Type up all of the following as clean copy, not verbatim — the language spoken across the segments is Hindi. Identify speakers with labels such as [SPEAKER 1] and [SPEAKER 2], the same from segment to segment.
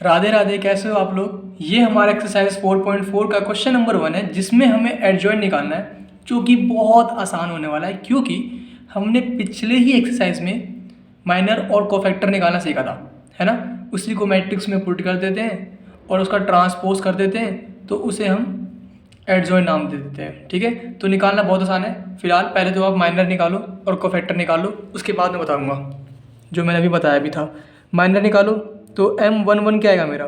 [SPEAKER 1] राधे राधे, कैसे हो आप लोग। ये हमारा एक्सरसाइज 4.4 का क्वेश्चन नंबर 1 है, जिसमें हमें एडजॉइंट निकालना है, जो कि बहुत आसान होने वाला है, क्योंकि हमने पिछले ही एक्सरसाइज में माइनर और कोफैक्टर निकालना सीखा था, है ना। उसी को मैट्रिक्स में पुट कर देते हैं और उसका ट्रांसपोज कर देते हैं, तो उसे हम एडजॉइंट नाम दे देते हैं। ठीक है, तो निकालना बहुत आसान है। फिलहाल पहले तो आप माइनर निकालो और कोफैक्टर निकालो, उसके बाद मैं बताऊँगा जो मैंने अभी बताया भी था। माइनर निकालो तो M11 क्या आएगा मेरा,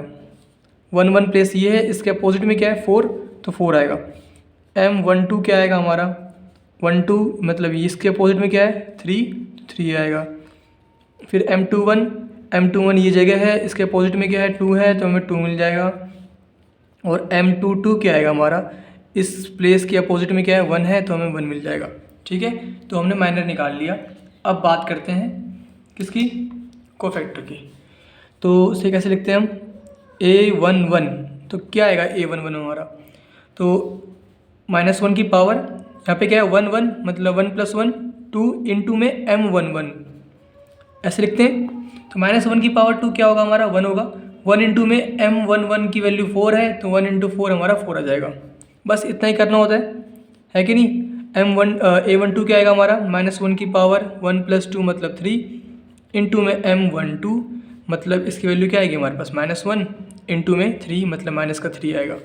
[SPEAKER 1] 11 प्लस ये है, इसके अपोजिट में क्या है 4, तो 4 आएगा। M12 क्या आएगा हमारा, 12 मतलब ये इसके अपोजिट में क्या है 3, 3 आएगा। फिर M21 ये जगह है, इसके अपोजिट में क्या है 2 है, तो हमें 2 मिल जाएगा। और M22 क्या आएगा हमारा, इस प्लेस के अपोजिट में क्या है 1 है, तो हमें 1 मिल जाएगा। ठीक है, तो हमने माइनर निकाल लिया। अब बात करते हैं किसकी, कोफैक्टर की। तो इसे कैसे लिखते हैं हम, A11, तो क्या आएगा A11 हमारा, तो -1 की पावर, यहाँ पे क्या है 1 1 मतलब 1 + 1 2 इंटू में M11 ऐसे लिखते हैं। तो -1 की पावर 2 क्या होगा हमारा 1 होगा, 1 इंटू में M11 की वैल्यू 4 है, तो 1 इंटू 4 हमारा 4 आ जाएगा। बस इतना ही करना होता है कि नहीं। A12 क्या आएगा हमारा, -1 की पावर 1 + 2 मतलब 3 इंटू में M12 मतलब इसकी वैल्यू क्या आएगी हमारे पास -1 इंटू में 3 मतलब माइनस का 3 आएगा।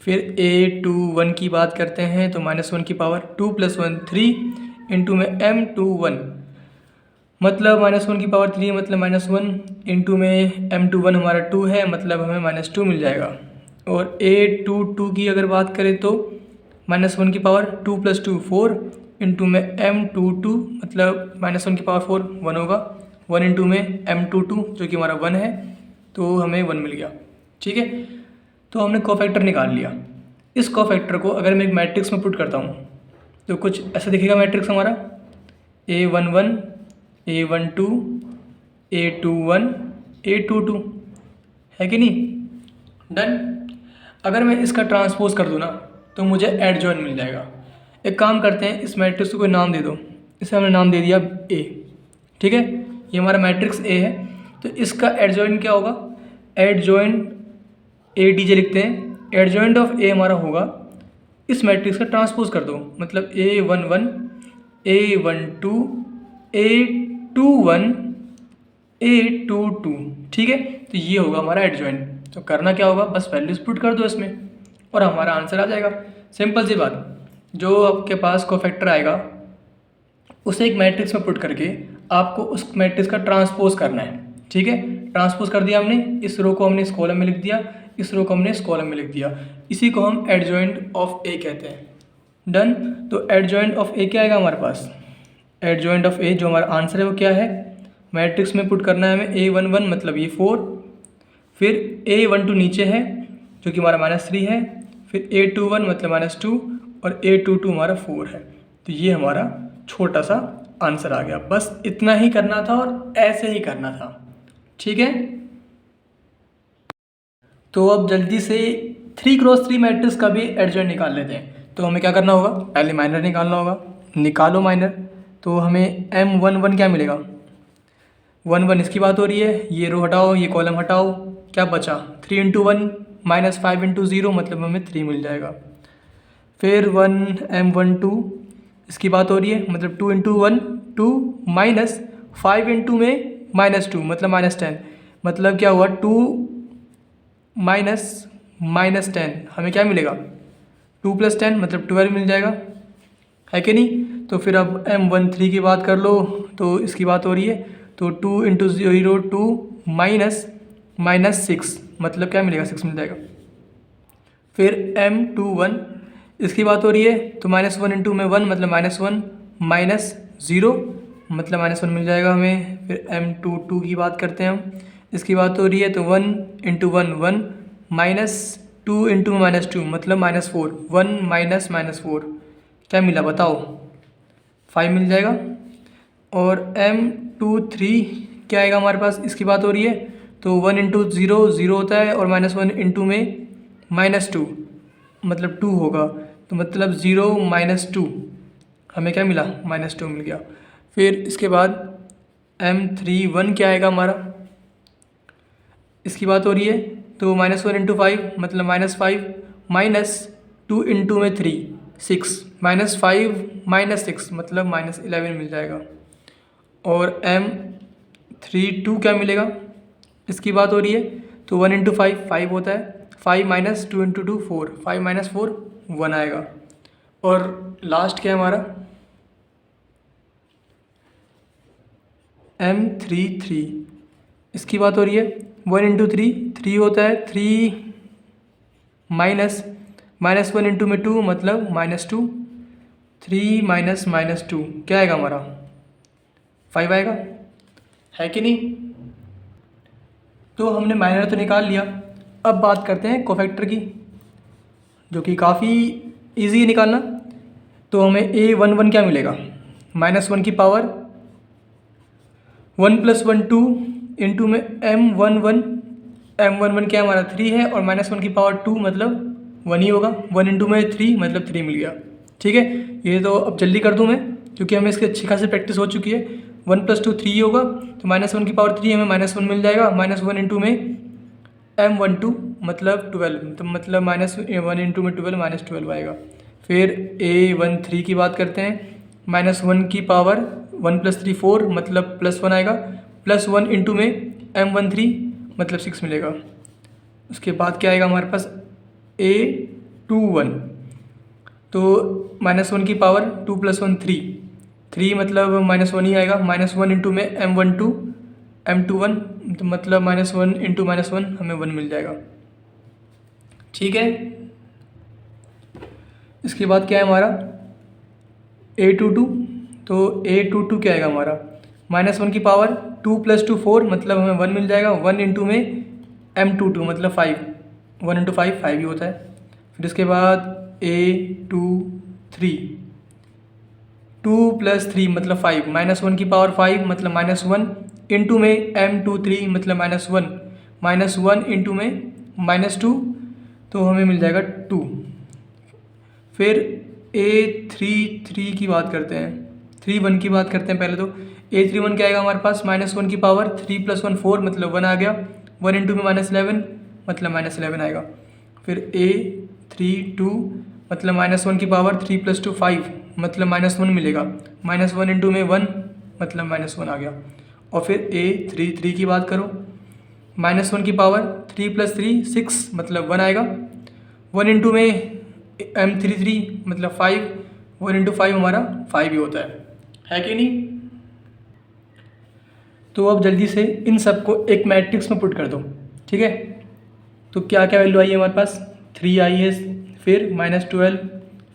[SPEAKER 1] फिर A21 की बात करते हैं, तो -1 की पावर 2 + 1 3 इंटू में M21 मतलब -1 की पावर 3 मतलब -1 इंटू में M21 हमारा 2 है, मतलब हमें -2 मिल जाएगा। और A22 की अगर बात करें तो -1 की पावर 2 + 2 4 इंटू में M22 मतलब -1 की पावर 4 1 होगा, 1 इंटू में M22 जो कि हमारा 1 है, तो हमें 1 मिल गया। ठीक है, तो हमने कोफैक्टर निकाल लिया। इस कोफैक्टर को अगर मैं एक मैट्रिक्स में पुट करता हूँ, तो कुछ ऐसा दिखेगा मैट्रिक्स हमारा, A11 A12 A21 A22, है कि नहीं। डन। अगर मैं इसका ट्रांसपोज कर दूँ ना, तो मुझे एडजॉइंट मिल जाएगा। एक काम करते हैं, इस मैट्रिक्स को कोई नाम दे दो। इसे हमने नाम दे दिया A। ठीक है, ये हमारा मैट्रिक्स A है, तो इसका एडजॉइंट क्या होगा, एडजॉइंट ADJ लिखते हैं। एडजॉइंट ऑफ A हमारा होगा, इस मैट्रिक्स का ट्रांसपोज कर दो, मतलब A11 A12 A21 A22। ठीक है, तो ये होगा हमारा एडजॉइंट। तो करना क्या होगा, बस वैल्यूज पुट कर दो इसमें और हमारा आंसर आ जाएगा। सिंपल सी बात। जो आपके पास कोफैक्टर आएगा उसे एक मैट्रिक्स में पुट करके आपको उस मैट्रिक्स का ट्रांसपोज करना है। ठीक है, ट्रांसपोज कर दिया हमने, इस रो को हमने इस कॉलम में लिख दिया, इस रो को हमने इस कॉलम में लिख दिया। इसी को हम एडजॉइंट ऑफ A कहते हैं। डन। तो एडजॉइंट ऑफ A क्या आएगा हमारे पास, एडजॉइंट ऑफ A जो हमारा आंसर है वो क्या है, मैट्रिक्स में पुट करना है हमें A11 मतलब ये 4, फिर A12 नीचे है जो कि हमारा -3 है, फिर A21 मतलब -2 और A22 हमारा 4 है। तो ये हमारा छोटा सा आंसर आ गया। बस इतना ही करना था और ऐसे ही करना था। ठीक है, तो अब जल्दी से 3x3 मैट्रिक्स का भी एडजॉइंट निकाल लेते हैं। तो हमें क्या करना होगा, पहले माइनर निकालना होगा। निकालो माइनर, तो हमें M11 क्या मिलेगा, 1 1 इसकी बात हो रही है, ये रो हटाओ ये कॉलम हटाओ, क्या बचा 3 इंटू 1 -5 इंटू 0 मतलब हमें 3 मिल जाएगा। फिर 1 M12 इसकी बात हो रही है, मतलब 2 इंटू 1 2 -5 इंटू में -2 मतलब -10, मतलब क्या हुआ 2 -10 हमें क्या मिलेगा 2 + 10 मतलब 12 मिल जाएगा, है कि नहीं। तो फिर अब M13 की बात कर लो, तो इसकी बात हो रही है, तो 2 इंटू 0 2 -6 मतलब क्या मिलेगा 6 मिल जाएगा। फिर M21 इसकी बात हो रही है, तो -1 इंटू में 1 मतलब -1 -0 मतलब -1 मिल जाएगा हमें। फिर M22 की बात करते हैं हम, इसकी बात हो रही है, तो 1 इंटू 1 1 -2 इंटू -2 मतलब -4 1 -4 क्या मिला बताओ 5 मिल जाएगा। और M23 क्या आएगा हमारे पास, इसकी बात हो रही है, तो 1 इंटू 0 0 होता है और -1 इंटू में -2 मतलब 2 होगा, तो मतलब 0 -2 हमें क्या मिला -2 मिल गया। फिर इसके बाद M31 क्या आएगा हमारा, इसकी बात हो रही है, तो -1 इंटू 5 मतलब -5, -2 इंटू में 3 6, -5 -6 मतलब -11 मिल जाएगा। और m32 क्या मिलेगा, इसकी बात हो रही है, तो 1 इंटू 5 5 होता है, 5 -2 इंटू 2 4, 5 - 4 1 आएगा। और लास्ट क्या है हमारा, m33, इसकी बात हो रही है, 1 इंटू 3 3 होता है, 3 -1 इंटू में 2 मतलब -2, 3 -2 क्या आएगा हमारा, 5 आएगा, है कि नहीं। तो हमने माइनर तो निकाल लिया। अब बात करते हैं कोफैक्टर की, जो कि काफ़ी इजी है निकालना। तो हमें a11 क्या मिलेगा, -1 की पावर 1 + 1 2 इंटू में m11 क्या हमारा 3 है, और -1 की पावर 2 मतलब 1 ही होगा, 1 इंटू में 3 मतलब 3 मिल गया। ठीक है, ये तो अब जल्दी कर दूँ मैं, क्योंकि हमें इसकी अच्छी खासी प्रैक्टिस हो चुकी है। 1 + 2 3 होगा, तो -1 की पावर 3 हमें -1 मिल जाएगा, -1 इंटू में m12 मतलब 12, तो मतलब -1 इंटू में 12 -12 आएगा। फिर a13 की बात करते हैं, -1 की पावर 1 + 3 4 मतलब +1 आएगा, +1 इंटू में m13 मतलब 6 मिलेगा। उसके बाद क्या आएगा हमारे पास, a21, तो -1 की पावर 2 + 1 3 3 मतलब -1 ही आएगा, -1 इंटू में m12 m21 तो मतलब -1 इंटू -1 हमें 1 मिल जाएगा। ठीक है, इसके बाद क्या है हमारा a22, तो a22 क्या आएगा हमारा, -1 की पावर 2 + 2 4 मतलब हमें 1 मिल जाएगा, 1 इंटू में m22 मतलब 5, 1 इंटू 5 5 ही होता है। फिर उसके बाद a23 2 + 3 मतलब 5, -1 की पावर 5 मतलब -1 इंटू में m23 मतलब -1, -1 इंटू में -2 तो हमें मिल जाएगा 2। फिर a33 की बात करते हैं, 31 की बात करते हैं पहले। तो a31 क्या आएगा हमारे पास, -1 की पावर 3 + 1 4 मतलब 1 आ गया, 1 इंटू में -11 मतलब -11 आएगा। फिर a32 मतलब -1 की पावर 3 + 2 5 मतलब -1 मिलेगा, -1 इंटू में 1 मतलब -1 आ गया। और फिर a33 की बात करो, -1 की पावर 3 + 3 6 मतलब 1 आएगा, 1 इंटू में m33 मतलब 5, 1 इंटू 5 हमारा 5 ही होता है कि नहीं। तो अब जल्दी से इन सबको एक मैट्रिक्स में पुट कर दो। ठीक है, तो क्या क्या वैल्यू आई है हमारे पास, 3 आई है, फिर -12,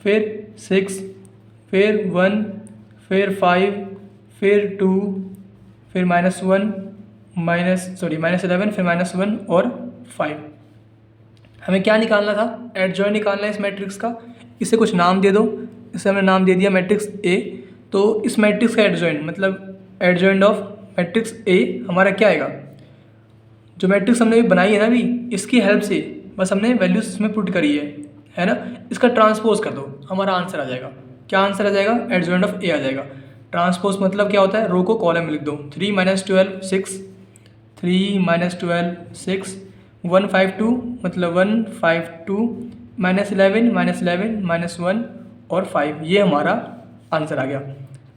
[SPEAKER 1] फिर 6, फिर 1, फिर 5, फिर 2, फिर -1 -11, फिर -1 और 5। हमें क्या निकालना था, एडजॉइंट निकालना है इस मैट्रिक्स का। इसे कुछ नाम दे दो, इसे हमने नाम दे दिया मैट्रिक्स ए। तो इस मैट्रिक्स का एडजॉइंट मतलब एडजॉइंट ऑफ मैट्रिक्स ए हमारा क्या आएगा, जो मैट्रिक्स हमने भी बनाई है ना अभी, इसकी हेल्प से बस हमने वैल्यूज इसमें पुट करी है ना, इसका ट्रांसपोज कर दो, हमारा आंसर आ जाएगा। क्या आंसर आ जाएगा, एडजॉइंट ऑफ ए आ जाएगा। ट्रांसपोज मतलब क्या होता है, रो को कॉलम में लिख दो, 3 - 12 6, 3 - 12 6, 152 मतलब 152, -11 -1 और 5, ये हमारा आंसर आ गया।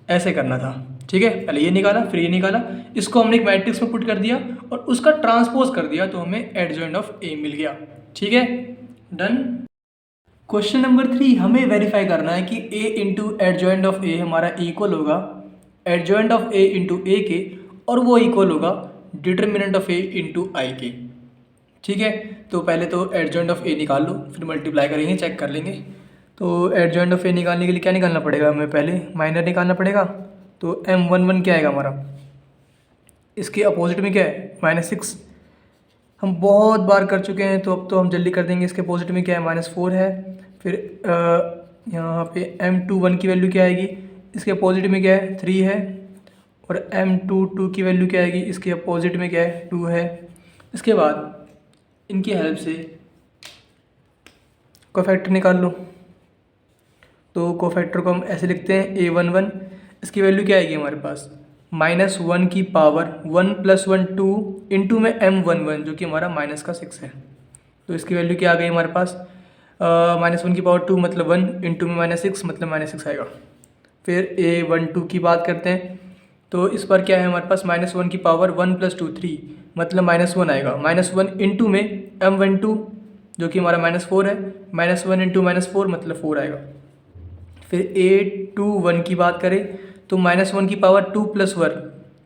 [SPEAKER 1] ऐसे करना था। ठीक है, पहले ये निकाला फिर ये निकाला, इसको हमने एक मैट्रिक्स में पुट कर दिया और उसका ट्रांसपोज कर दिया, तो हमें एडजॉइंट ऑफ ए मिल गया। ठीक है, डन। क्वेश्चन नंबर 3, हमें वेरीफाई करना है कि a इंटू एडजॉइंट ऑफ ए हमारा इक्वल होगा एडजॉइंट ऑफ ए इंटू ए के, और वो इक्वल होगा डिटर्मिनेंट ऑफ ए इंटू आई के। ठीक है, तो पहले तो एडजॉइंट ऑफ ए निकाल लो, फिर मल्टीप्लाई करेंगे, चेक कर लेंगे। तो एडजॉइंट ऑफ ए निकालने के लिए क्या निकालना पड़ेगा, हमें पहले माइनर निकालना पड़ेगा। तो m11 क्या आएगा हमारा, इसके अपोजिट में क्या है, -6। हम बहुत बार कर चुके हैं, तो अब तो हम जल्दी कर देंगे। इसके अपोजिट में क्या है, -4 है। फिर यहाँ पे m21 की वैल्यू क्या आएगी, इसके अपोजिट में क्या है, 3 है। और m22 की वैल्यू क्या आएगी, इसके अपोजिट में क्या है, 2 है। इसके बाद इनकी हेल्प से कोफैक्टर निकाल लो। तो कोफैक्टर को हम ऐसे लिखते हैं a11, इसकी वैल्यू क्या आएगी हमारे पास, -1 की पावर 1 + 1 2 इंटू में m11 जो कि हमारा माइनस का 6 है। तो इसकी वैल्यू क्या आ गई हमारे पास, -1 की पावर 2 मतलब 1 इंटू में -6 मतलब -6 आएगा। फिर A12 की बात करते हैं, तो इस पर क्या है हमारे पास, -1 की पावर 1 + 2 3 मतलब -1 आएगा। -1 इंटू में m12 जो कि हमारा -4 है, -1 इंटू -4 मतलब 4 आएगा। फिर A21 की बात करें तो -1 की पावर 2 + 1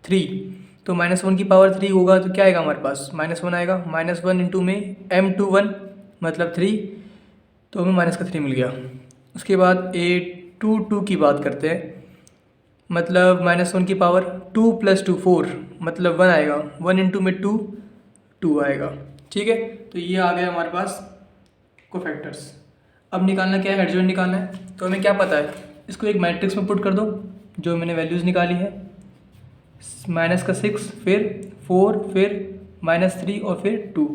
[SPEAKER 1] 3, तो -1 की पावर 3 होगा तो क्या आएगा हमारे पास, -1 आएगा। -1 इंटू में m21 मतलब 3, तो हमें माइनस का 3 मिल गया। उसके बाद A22 की बात करते हैं, मतलब -1 की पावर 2 + 2 4 मतलब 1 आएगा। 1 इंटू में 2 2 आएगा। ठीक है, तो ये आ गया हमारे पास कोफैक्टर्स। अब निकालना क्या है, एडजॉइंट निकालना है। तो हमें क्या पता है, इसको एक मैट्रिक्स में पुट कर दो जो मैंने वैल्यूज़ निकाली है, -6 फिर 4 फिर -3 और फिर 2।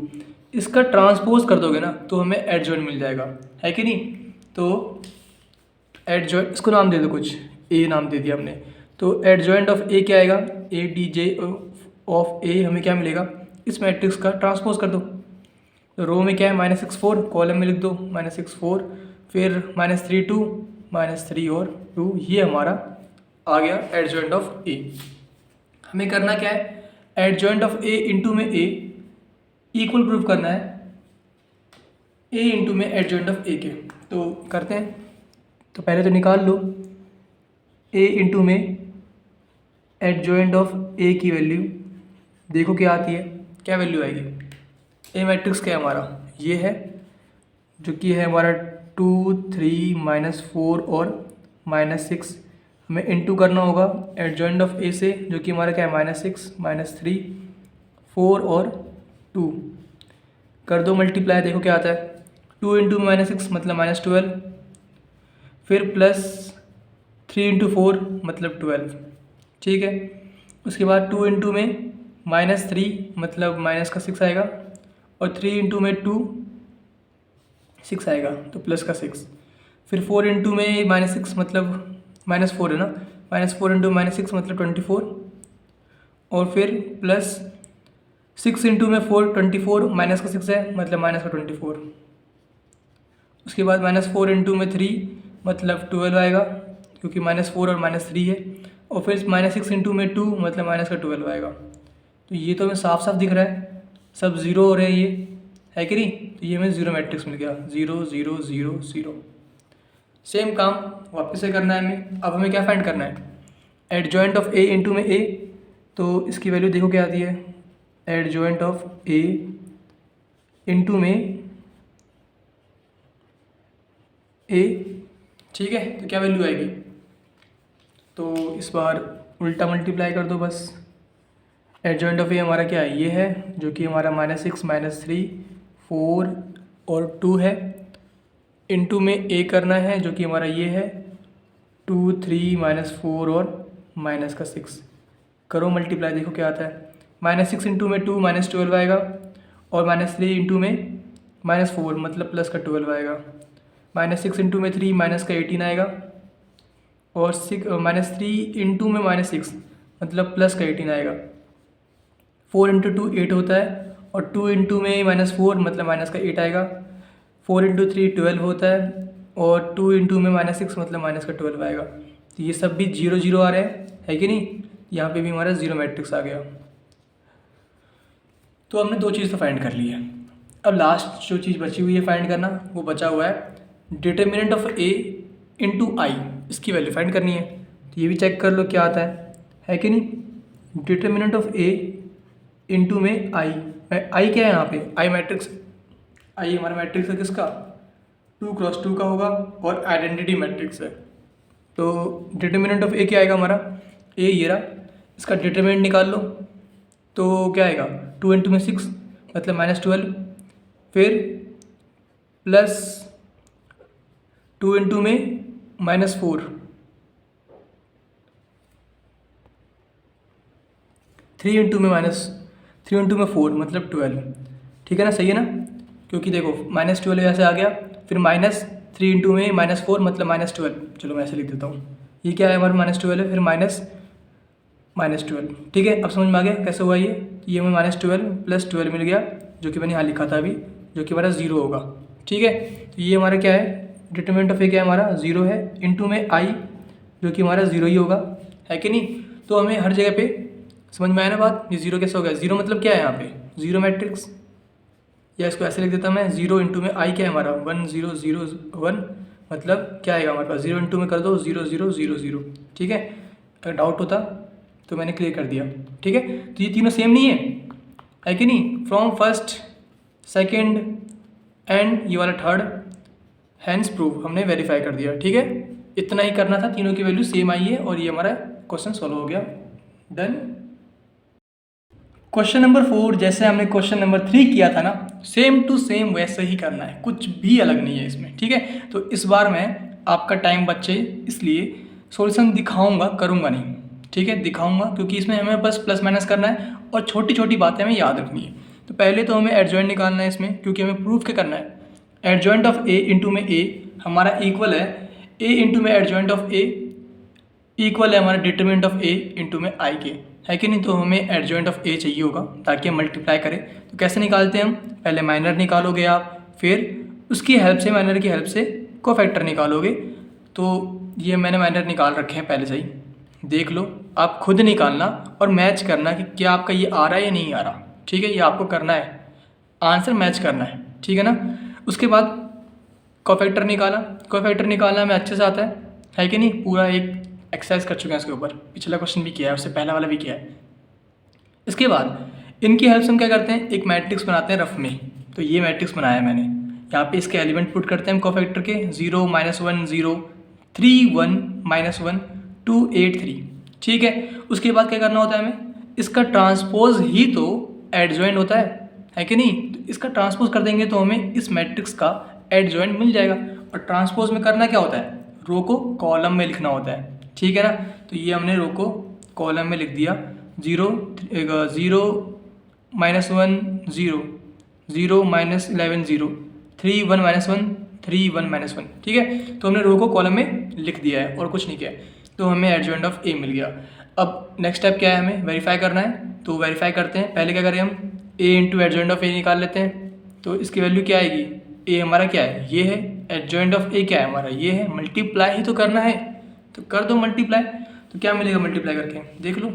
[SPEAKER 1] इसका ट्रांसपोज कर दोगे ना तो हमें एडजॉइंट मिल जाएगा, है कि नहीं। तो एडजॉइंट, इसको नाम दे दो कुछ, ए नाम दे दिया हमने। तो एडजॉइंट ऑफ ए क्या आएगा, ADJ ऑफ ए हमें क्या मिलेगा, इस मैट्रिक्स का ट्रांसपोज कर दो। तो रो में क्या है, -6 4, कॉलम में लिख दो -6 4, फिर -3 2, -3 और 2, ये हमारा आ गया एडजॉइंट ऑफ ए। हमें करना क्या है, एडजॉइंट ऑफ ए इंटू में ए इक्वल प्रूफ करना है ए इंटू में एडजॉइंट ऑफ ए के। तो करते हैं, तो पहले तो निकाल लो ए इंटू में एडजॉइंट ऑफ ए की वैल्यू, देखो क्या आती है, क्या वैल्यू आएगी। ए मैट्रिक्स क्या है हमारा, ये है जो कि है हमारा 2 3 -4 और -6। हमें इंटू करना होगा एडजॉइंट ऑफ ए से जो कि हमारा क्या है, -6 -3 4 और 2। कर दो मल्टीप्लाई, देखो क्या आता है, 2 इंटू -6 मतलब -12, फिर +3 इंटू 4 मतलब 12। ठीक है, उसके बाद 2 इंटू में -3 मतलब माइनस का 6 आएगा, और 3 इंटू में 2 6 आएगा तो प्लस का 6। फिर 4 इंटू में -6 मतलब -4 है ना, -4 इंटू -6 मतलब 24, और फिर +6 इंटू में 4 24 माइनस का 6 है मतलब माइनस का 24। उसके बाद -4 इंटू में 3 मतलब 12 आएगा क्योंकि -4 और -3 है, और फिर -6 इंटू में 2 मतलब माइनस का 12 आएगा। तो ये तो हमें साफ साफ दिख रहा है, सब ज़ीरो हो रहे हैं, ये है कि नहीं। तो ये हमें ज़ीरो मैट्रिक्स मिल गया, 0 0 0 0। सेम काम वापस से करना है हमें। अब हमें क्या फाइंड करना है, एडजॉइंट ऑफ ए इंटू में ए। तो इसकी वैल्यू देखो क्या आती है, एडजॉइंट ऑफ ए इंटू में ए। ठीक है, तो क्या वैल्यू आएगी, तो इस बार उल्टा मल्टीप्लाई कर दो बस। एडजॉइंट ऑफ ए हमारा क्या है, ये है जो कि हमारा -6 -3 4 और 2 है, इंटू में ए करना है जो कि हमारा ये है 2 3 -4 और माइनस का 6। करो मल्टीप्लाई, देखो क्या आता है, -6 इंटू में 2 -12 आएगा, और -3 इंटू में -4 मतलब प्लस का 12 आएगा, -6 इंटू में 3 माइनस का 18 आएगा, और -3 इंटू में -6 मतलब प्लस का 18 आएगा। 4 इंटू 2 8 होता है, और 2 इंटू में -4 मतलब माइनस का 8 आएगा। 4 इंटू 3 12 होता है, और 2 इंटू में -6 मतलब माइनस का 12 आएगा। तो ये सब भी 0 0 आ रहे हैं, है कि नहीं। यहाँ पे भी हमारा ज़ीरो मैट्रिक्स आ गया। तो हमने दो चीज़ तो फाइंड कर ली है। अब लास्ट जो चीज़ बची हुई है फाइंड करना, वो बचा हुआ है डिटर्मिनेंट ऑफ ए इंटू आई, इसकी वैल्यू फाइंड करनी है। तो ये भी चेक कर लो क्या आता है कि नहीं। डिटर्मिनेंट ऑफ ए इंटू में आई क्या है यहाँ पे, आई मैट्रिक्स, आई हमारा मैट्रिक्स है किसका, 2 क्रॉस 2 का होगा, और आइडेंटिटी मैट्रिक्स है। तो डिटर्मिनेंट ऑफ ए क्या आएगा हमारा, ए ये रहा, इसका डिटर्मिनेंट निकाल लो। तो क्या आएगा, 2 इंटू में 6 मतलब -12, फिर +2 इंटू में -4, 3 इंटू में 4 मतलब 12। ठीक है ना, सही है ना, क्योंकि देखो -12 ऐसे आ गया, फिर -3 इंटू में -4 मतलब -12। चलो मैं ऐसे लिख देता हूँ, ये क्या है हमारा -12 है, फिर -12। ठीक है, अब समझ में आ गया कैसे हुआ ये हमें -12 + 12 मिल गया, जो कि मैंने यहाँ लिखा था अभी, जो कि हमारा 0 होगा। ठीक है, तो ये हमारा क्या है, डिटरमिनेंट ऑफ ए क्या है हमारा 0 है, इनटू में आई जो कि हमारा 0 ही होगा, है कि नहीं। तो हमें हर जगह पे समझ में आया ना बात, ये 0 कैसे हो गया, 0 मतलब क्या है यहाँ पे 0 मैट्रिक्स, या इसको ऐसे लिख देता मैं 0 इंटू में आई क्या है हमारा 1 0 0 1, मतलब क्या आएगा हमारे पास 0 इंटू में कर दो 0 0 0 0। ठीक है, अगर डाउट होता तो मैंने क्लियर कर दिया। ठीक है, तो ये तीनों सेम नहीं है कि नहीं, फ्रॉम फर्स्ट सेकंड एंड ये वाला थर्ड, हैंस प्रूव हमने वेरीफाई कर दिया। ठीक है, इतना ही करना था, तीनों की वैल्यू सेम आई है और ये हमारा क्वेश्चन सॉल्व हो गया। डन। क्वेश्चन नंबर 4 जैसे हमने क्वेश्चन नंबर 3 किया था ना, सेम टू सेम वैसे ही करना है, कुछ भी अलग नहीं है इसमें। ठीक है, तो इस बार मैं आपका टाइम बचे इसलिए सॉल्यूशन दिखाऊंगा, करूंगा नहीं। ठीक है, दिखाऊंगा क्योंकि इसमें हमें बस प्लस माइनस करना है और छोटी छोटी बातें हमें याद रखनी है। तो पहले तो हमें एडजॉइंट निकालना है इसमें, क्योंकि हमें प्रूफ क्या करना है, एडजॉइंट ऑफ ए इंटू में ए हमारा इक्वल है ए इंटू में एडजॉइंट ऑफ ए इक्वल है हमारा डिटरमिनेंट ऑफ ए इंटू में आई के, है कि नहीं। तो हमें एडजॉइंट ऑफ ए चाहिए होगा ताकि हम मल्टीप्लाई करें। तो कैसे निकालते हैं हम, पहले माइनर निकालोगे आप, फिर उसकी हेल्प से, माइनर की हेल्प से कोफैक्टर निकालोगे। तो ये मैंने माइनर निकाल रखे हैं पहले से ही, देख लो, आप खुद निकालना और मैच करना कि क्या आपका ये आ रहा है या नहीं आ रहा। ठीक है, ये आपको करना है, आंसर मैच करना है। ठीक है ना। उसके बाद कोफैक्टर निकालना हमें अच्छे से आता है कि नहीं, पूरा एक एक्सरसाइज कर चुके हैं इसके ऊपर, पिछला क्वेश्चन भी किया है, उससे पहला वाला भी किया है। इसके बाद इनकी हेल्प से हम क्या करते हैं, एक मैट्रिक्स बनाते हैं रफ में। तो ये मैट्रिक्स बनाया है मैंने, यहाँ पे इसके एलिमेंट पुट करते हैं हम कोफैक्टर के 0 -1 0 3 1 -1 2 8 3। ठीक है, उसके बाद क्या करना होता है हमें, इसका ट्रांसपोज ही तो एडजॉइंट होता है कि नहीं। तो इसका ट्रांसपोज कर देंगे तो हमें इस मैट्रिक्स का एडजॉइंट मिल जाएगा। और ट्रांसपोज में करना क्या होता है, रो को कॉलम में लिखना होता है। ठीक है ना, तो ये हमने रो को कॉलम में लिख दिया, 0 0 -1 0 0 -11 0 3 1 -1 3 1 -1। ठीक है, तो हमने रो को कॉलम में लिख दिया है और कुछ नहीं किया है, तो हमें एडजॉइंट ऑफ ए मिल गया। अब नेक्स्ट स्टेप क्या है, हमें वेरीफाई करना है। तो वेरीफाई करते हैं, पहले क्या करें हम, ए इंटू एडजॉइंट ऑफ ए निकाल लेते हैं। तो इसकी वैल्यू क्या आएगी, ए हमारा क्या है, ये है, एडजॉइंट ऑफ ए क्या है हमारा, ये है, मल्टीप्लाई ही तो करना है, तो कर दो मल्टीप्लाई। तो क्या मिलेगा मल्टीप्लाई करके, देख लो,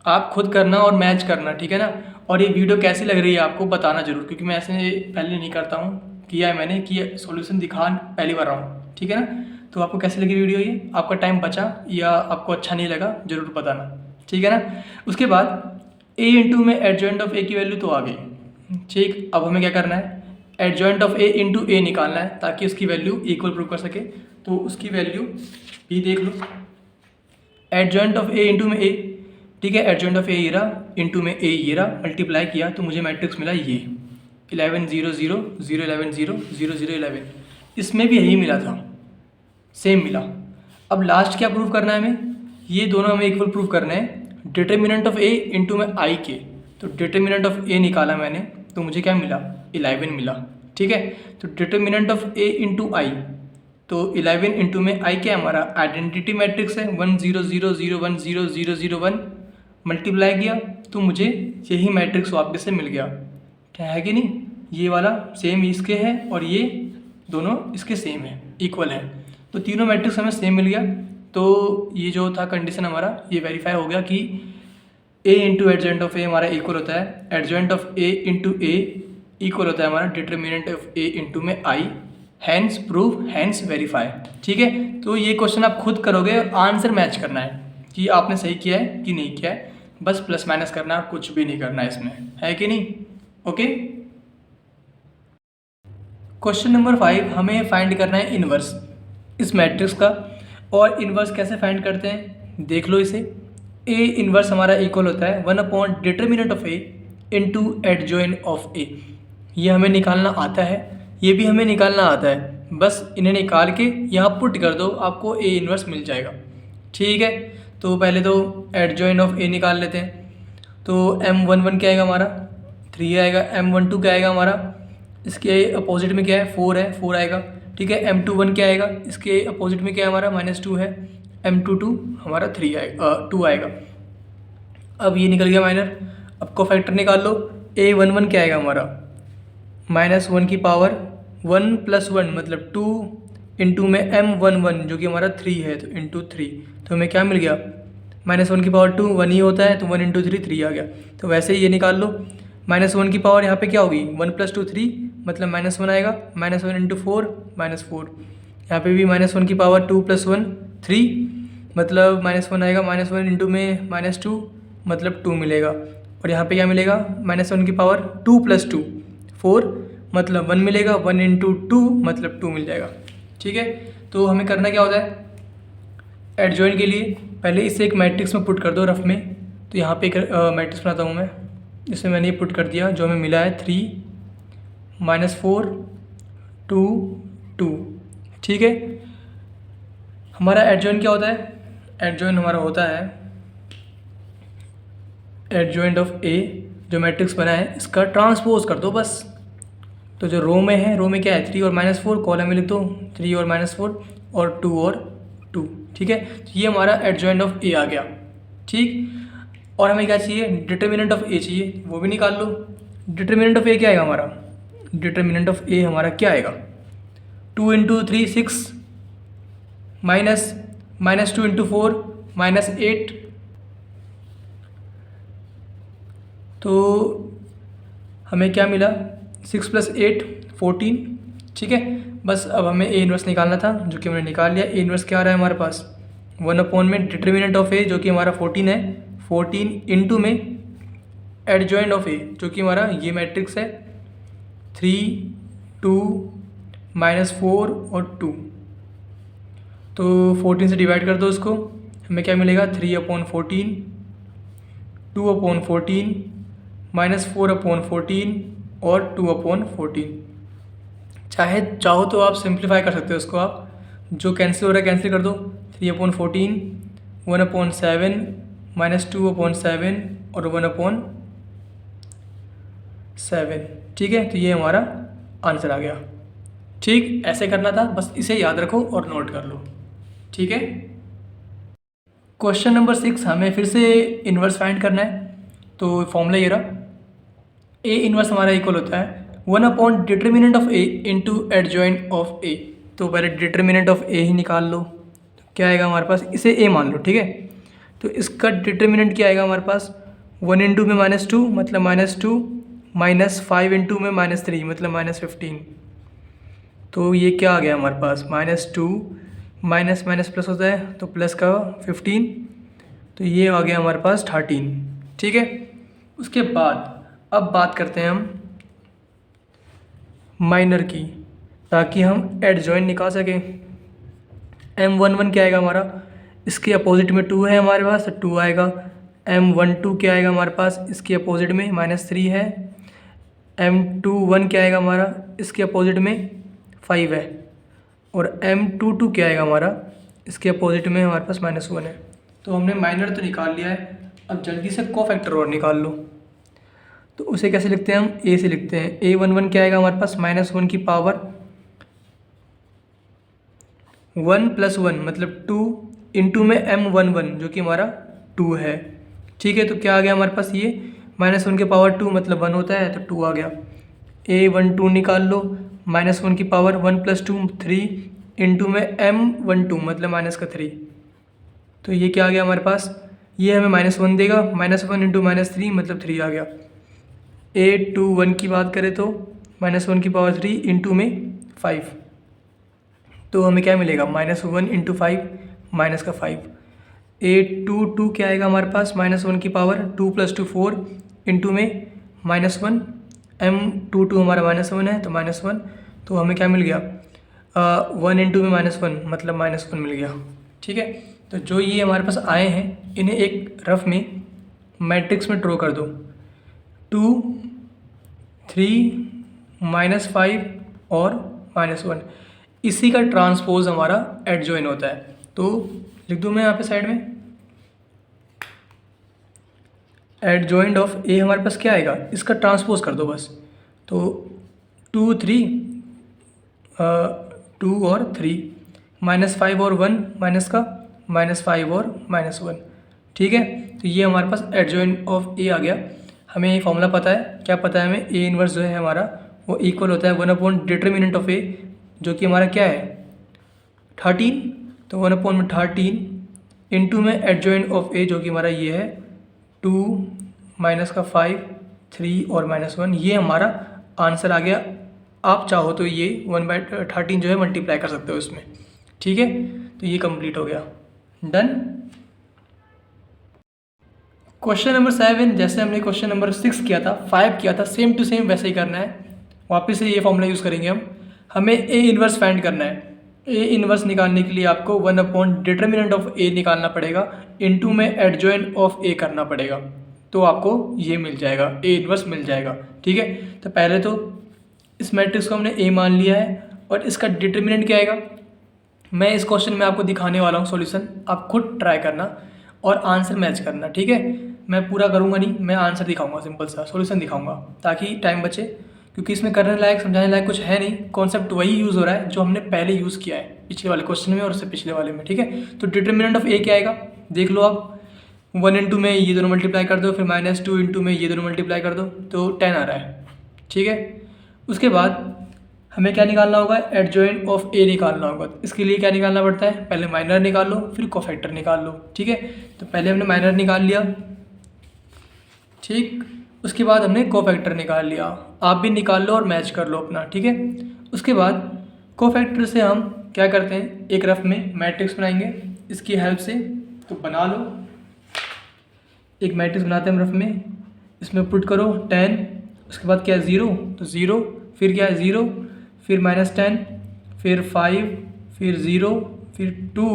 [SPEAKER 1] आप खुद करना और मैच करना। ठीक है ना। और ये वीडियो कैसी लग रही है आपको बताना जरूर, क्योंकि मैं ऐसे पहले नहीं करता हूँ, किया है मैंने, कि सॉल्यूशन दिखा पहली बार रहा हूँ। ठीक है ना। तो आपको कैसी लगी वीडियो, ये आपका टाइम बचा या आपको अच्छा नहीं लगा जरूर बताना। ठीक है ना। उसके बाद ए इंटू में एडजॉइंट ऑफ ए की वैल्यू तो आ गई। ठीक, अब हमें क्या करना है, एडजॉइंट ऑफ ए इंटू ए निकालना है ताकि उसकी वैल्यू इक्वल प्रूव कर सके। तो उसकी वैल्यू भी देख लो, एडजॉइंट ऑफ ए इंटू में ए। ठीक है, एडजॉइंट ऑफ ए ये रहा, इंटू में ए ये रहा, मल्टीप्लाई किया तो मुझे मैट्रिक्स मिला ये 11 0 0 0 11 0 0 0 11। इसमें भी यही मिला था, सेम मिला। अब लास्ट क्या प्रूव करना है हमें, ये दोनों हमें इक्वल प्रूव करना है, डिटरमिनेंट ऑफ ए इंटू में आई के। तो डिटरमिनेंट ऑफ ए निकाला मैंने, तो मुझे क्या मिला, 11 मिला। ठीक है, तो डिटरमिनेंट ऑफ ए इंटू आई, तो 11 इंटू में आई क्या है हमारा, आइडेंटिटी मैट्रिक्स है, 1 0 0 0 1 0 0 0 1। मल्टीप्लाई किया तो मुझे यही मैट्रिक्स वापस से मिल गया, है कि नहीं। ये वाला सेम इसके है और ये दोनों इसके सेम है, इक्वल है। तो तीनों मैट्रिक्स हमें सेम मिल गया। तो ये जो था कंडीशन हमारा, ये वेरीफाई हो गया कि ए इंटू एडजॉइंट ऑफ ए हमारा इक्वल होता है, adjoint of A into A equal होता है हमारा डिटरमिनेंट ऑफ ए इंटू में आई, हैंस प्रूव हैंस वेरीफाई। ठीक है, तो ये क्वेश्चन आप खुद करोगे और आंसर मैच करना है कि आपने सही किया है कि नहीं किया है, बस प्लस माइनस करना है, कुछ भी नहीं करना है इसमें, है कि नहीं। ओके, क्वेश्चन नंबर 5 हमें फाइंड करना है इनवर्स इस मैट्रिक्स का। और इनवर्स कैसे फाइंड करते हैं, देख लो इसे। ए इनवर्स हमारा इक्वल होता है 1 determinant of A into adjoint of A. ये हमें निकालना आता है, ये भी हमें निकालना आता है, बस इन्हें निकाल के यहाँ पुट कर दो, आपको ए इनवर्स मिल जाएगा। ठीक है, तो पहले तो एडजॉइंट ऑफ ए निकाल लेते हैं। तो M11 क्या आएगा हमारा, 3 आएगा। M12 क्या आएगा हमारा, इसके अपोजिट में क्या है, 4 है, 4 आएगा। ठीक है, M21 क्या आएगा, इसके अपोजिट में क्या है हमारा, -2 है। M22 हमारा 2 आएगा। अब ये निकल गया माइनर। अब कोफैक्टर निकाल लो। A11 क्या आएगा हमारा, -1 की पावर 1 + 1 मतलब 2 इंटू में M11 जो कि हमारा 3 है, तो इंटू 3, तो हमें क्या मिल गया, -1 की पावर 2 1 ही होता है, तो 1 इंटू 3 3 आ गया। तो वैसे ही ये निकाल लो। -1 की पावर यहाँ पे क्या होगी, 1 + 2 3 मतलब -1 आएगा, -1 इंटू 4 -4। यहाँ पे भी -1 की पावर 2 + 1 3 मतलब -1 आएगा, -1 इंटू में -2 मतलब 2 मिलेगा। और यहाँ पे क्या मिलेगा, -1 की पावर 2 + 2 4 मतलब 1 मिलेगा, 1 इंटू 2 मतलब 2 मिल जाएगा। ठीक है, तो हमें करना क्या होता है एडजॉइन के लिए, पहले इसे एक मैट्रिक्स में पुट कर दो रफ में। तो यहाँ पे एक मैट्रिक्स बनाता हूँ मैं, जिसमें मैंने ये पुट कर दिया, जो हमें मिला है 3 -4 2 2। ठीक है, हमारा एडजॉइन क्या होता है, एडजॉइन हमारा होता है एडजॉइंट ऑफ ए, जो मैट्रिक्स बना है इसका ट्रांसपोज कर दो बस। तो जो रो में है, रो में क्या है 3 और -4, कॉलम में लिख दो 3 और -4 और 2 और 2। ठीक है, तो ये हमारा एडजॉइंट ऑफ ए आ गया। ठीक, और हमें क्या चाहिए, डिटर्मिनेंट ऑफ ए चाहिए, वो भी निकाल लो। डिटर्मिनेंट ऑफ ए क्या आएगा हमारा, डिटर्मिनेंट ऑफ ए हमारा क्या आएगा, 2 इंटू 3 6 -2 इंटू 4 -8। तो हमें क्या मिला, 6 + 8 14। ठीक है, बस अब हमें ए इनवर्स निकालना था, जो कि हमने निकाल लिया। ए इनवर्स क्या आ रहा है हमारे पास, 1 में डिटर्मिनेंट ऑफ ए जो कि हमारा 14 है, 14 इंटू में एडजॉइंट ऑफ ए जो कि हमारा ये मैट्रिक्स है 3 2 -4 और 2। तो 14 से डिवाइड कर दो इसको, हमें क्या मिलेगा 3/14 2/14 -4/14 और 2/14। चाहो तो आप सिंप्लीफाई कर सकते हो इसको, आप जो कैंसिल हो रहा है कैंसिल कर दो, 3/14 1/7 -2/7 और 1/7। ठीक है, तो ये हमारा आंसर आ गया। ठीक, ऐसे करना था, बस इसे याद रखो और नोट कर लो। ठीक है, क्वेश्चन नंबर 6 हमें फिर से इन्वर्स फाइंड करना है। तो फॉर्मूला ये रहा, ए इन्वर्स हमारा इक्वल होता है 1 determinant of A into adjoint of A. तो पहले डिटर्मिनेंट ऑफ ए ही निकाल लो, तो क्या आएगा हमारे पास, इसे ए मान लो। ठीक है, तो इसका डिटर्मिनेंट क्या आएगा हमारे पास, 1 इंटू में -2 मतलब -2 -5 इंटू में -3 मतलब -15। तो ये क्या आ गया हमारे पास, -2 माइनस माइनस प्लस होता है तो प्लस का 15, तो ये आ गया हमारे पास 13। ठीक है, उसके बाद अब बात करते हैं हम माइनर की, ताकि हम एडजॉइंट निकाल सकें। M11 क्या आएगा हमारा, इसके अपोजिट में 2 है हमारे पास तो 2 आएगा। M12 क्या आएगा हमारे पास, इसके अपोजिट में -3 है। M21 क्या आएगा हमारा, इसके अपोजिट में 5 है। और M22 क्या आएगा हमारा, इसके अपोजिट में हमारे पास -1 है। तो हमने माइनर तो निकाल लिया है, अब जल्दी से कोफैक्टर और निकाल लो। तो उसे कैसे लिखते हैं हम, ए से लिखते हैं। A11 क्या आएगा हमारे पास, -1 की पावर 1 + 1 मतलब 2 इंटू में M11 जो कि हमारा 2 है। ठीक है, तो क्या आ गया हमारे पास, ये -1 की पावर 2 मतलब 1 होता है तो 2 आ गया। A12 निकाल लो, -1 की पावर 1 + 2 3 इंटू में M12 मतलब -3। तो ये क्या आ गया हमारे पास, ये हमें -1 देगा, -1 इंटू -3 मतलब 3 आ गया। A21 की बात करें तो -1 की पावर 3 इंटू में 5, तो हमें क्या मिलेगा, -1 इंटू 5 माइनस का 5। A22 क्या आएगा हमारे पास, -1 की पावर 2 + 2 4 इंटू में -1, M22 हमारा -1 है तो -1, तो हमें क्या मिल गया, 1 इंटू में -1 मतलब -1 मिल गया। ठीक है, तो जो ये हमारे पास आए हैं इन्हें एक रफ में मैट्रिक्स में ड्रॉ कर दो, 2 3 -5 और -1, इसी का ट्रांसपोज हमारा एडजॉइन होता है। तो लिख दूँ मैं यहाँ पे साइड में, एडजॉइंट ऑफ ए हमारे पास क्या आएगा, इसका ट्रांसपोज कर दो बस। तो 2 3 2 और 3 -5 और 1 माइनस का -5 और -1, ठीक है, तो ये हमारे पास एडजॉइंट ऑफ ए आ गया। हमें ये फॉर्मूला पता है, क्या पता है हमें, ए इनवर्स जो है हमारा वो इक्वल होता है 1/डिटर्मिनेंट ऑफ ए, जो कि हमारा क्या है 13, तो 1/13 इंटू में एडजॉइंट ऑफ ए जो कि हमारा ये है 2 माइनस का 5 3 और -1, ये हमारा आंसर आ गया। आप चाहो तो ये 1/13 जो है मल्टीप्लाई कर सकते हो इसमें, ठीक है, तो ये कंप्लीट हो गया, डन। क्वेश्चन नंबर 7, जैसे हमने क्वेश्चन नंबर 6 किया था, 5 किया था, सेम टू सेम वैसे ही करना है। वापस से ये फॉर्मूला यूज़ करेंगे हम। हमें ए इन्वर्स फाइंड करना है। ए इन्वर्स निकालने के लिए आपको 1/डिटर्मिनेंट ऑफ ए निकालना पड़ेगा, इनटू में एडजॉइंट ऑफ ए करना पड़ेगा, तो आपको ये मिल जाएगा, ए इन्वर्स मिल जाएगा, ठीक है। तो पहले तो इस मैट्रिक्स को हमने ए मान लिया है और इसका डिटर्मिनेंट क्या आएगा, मैं इस क्वेश्चन में आपको दिखाने वाला हूँ सॉल्यूशन, आप खुद ट्राई करना और आंसर मैच करना, ठीक है। मैं पूरा करूँगा नहीं, मैं आंसर दिखाऊंगा, सिंपल सा सॉल्यूशन दिखाऊंगा ताकि टाइम बचे, क्योंकि इसमें करने लायक समझाने लायक कुछ है नहीं। कॉन्सेप्ट वही यूज़ हो रहा है जो हमने पहले यूज़ किया है पिछले वाले क्वेश्चन में और उससे पिछले वाले में, ठीक है। तो डिटर्मिनेंट ऑफ ए क्या आएगा देख लो आप, 1 इंटू में ये दोनों मल्टीप्लाई कर दो, फिर -2 इंटू में ये दोनों मल्टीप्लाई कर दो, तो 10 आ रहा है, ठीक है। उसके बाद हमें क्या निकालना होगा, एडजॉइंट ऑफ ए निकालना होगा। इसके लिए क्या निकालना पड़ता है, पहले माइनर निकाल लो, फिर कोफैक्टर निकाल लो, ठीक है। तो पहले हमने माइनर निकाल लिया, ठीक, उसके बाद हमने कोफैक्टर निकाल लिया। आप भी निकाल लो और मैच कर लो अपना, ठीक है। उसके बाद कोफैक्टर से हम क्या करते हैं, एक रफ में मैट्रिक्स बनाएंगे इसकी हेल्प से, तो बना लो। एक मैट्रिक्स बनाते हैं हम रफ में, इसमें पुट करो 10, उसके बाद क्या है 0, तो 0, फिर क्या है 0, फिर -10, फिर 5, फिर 0, फिर 2,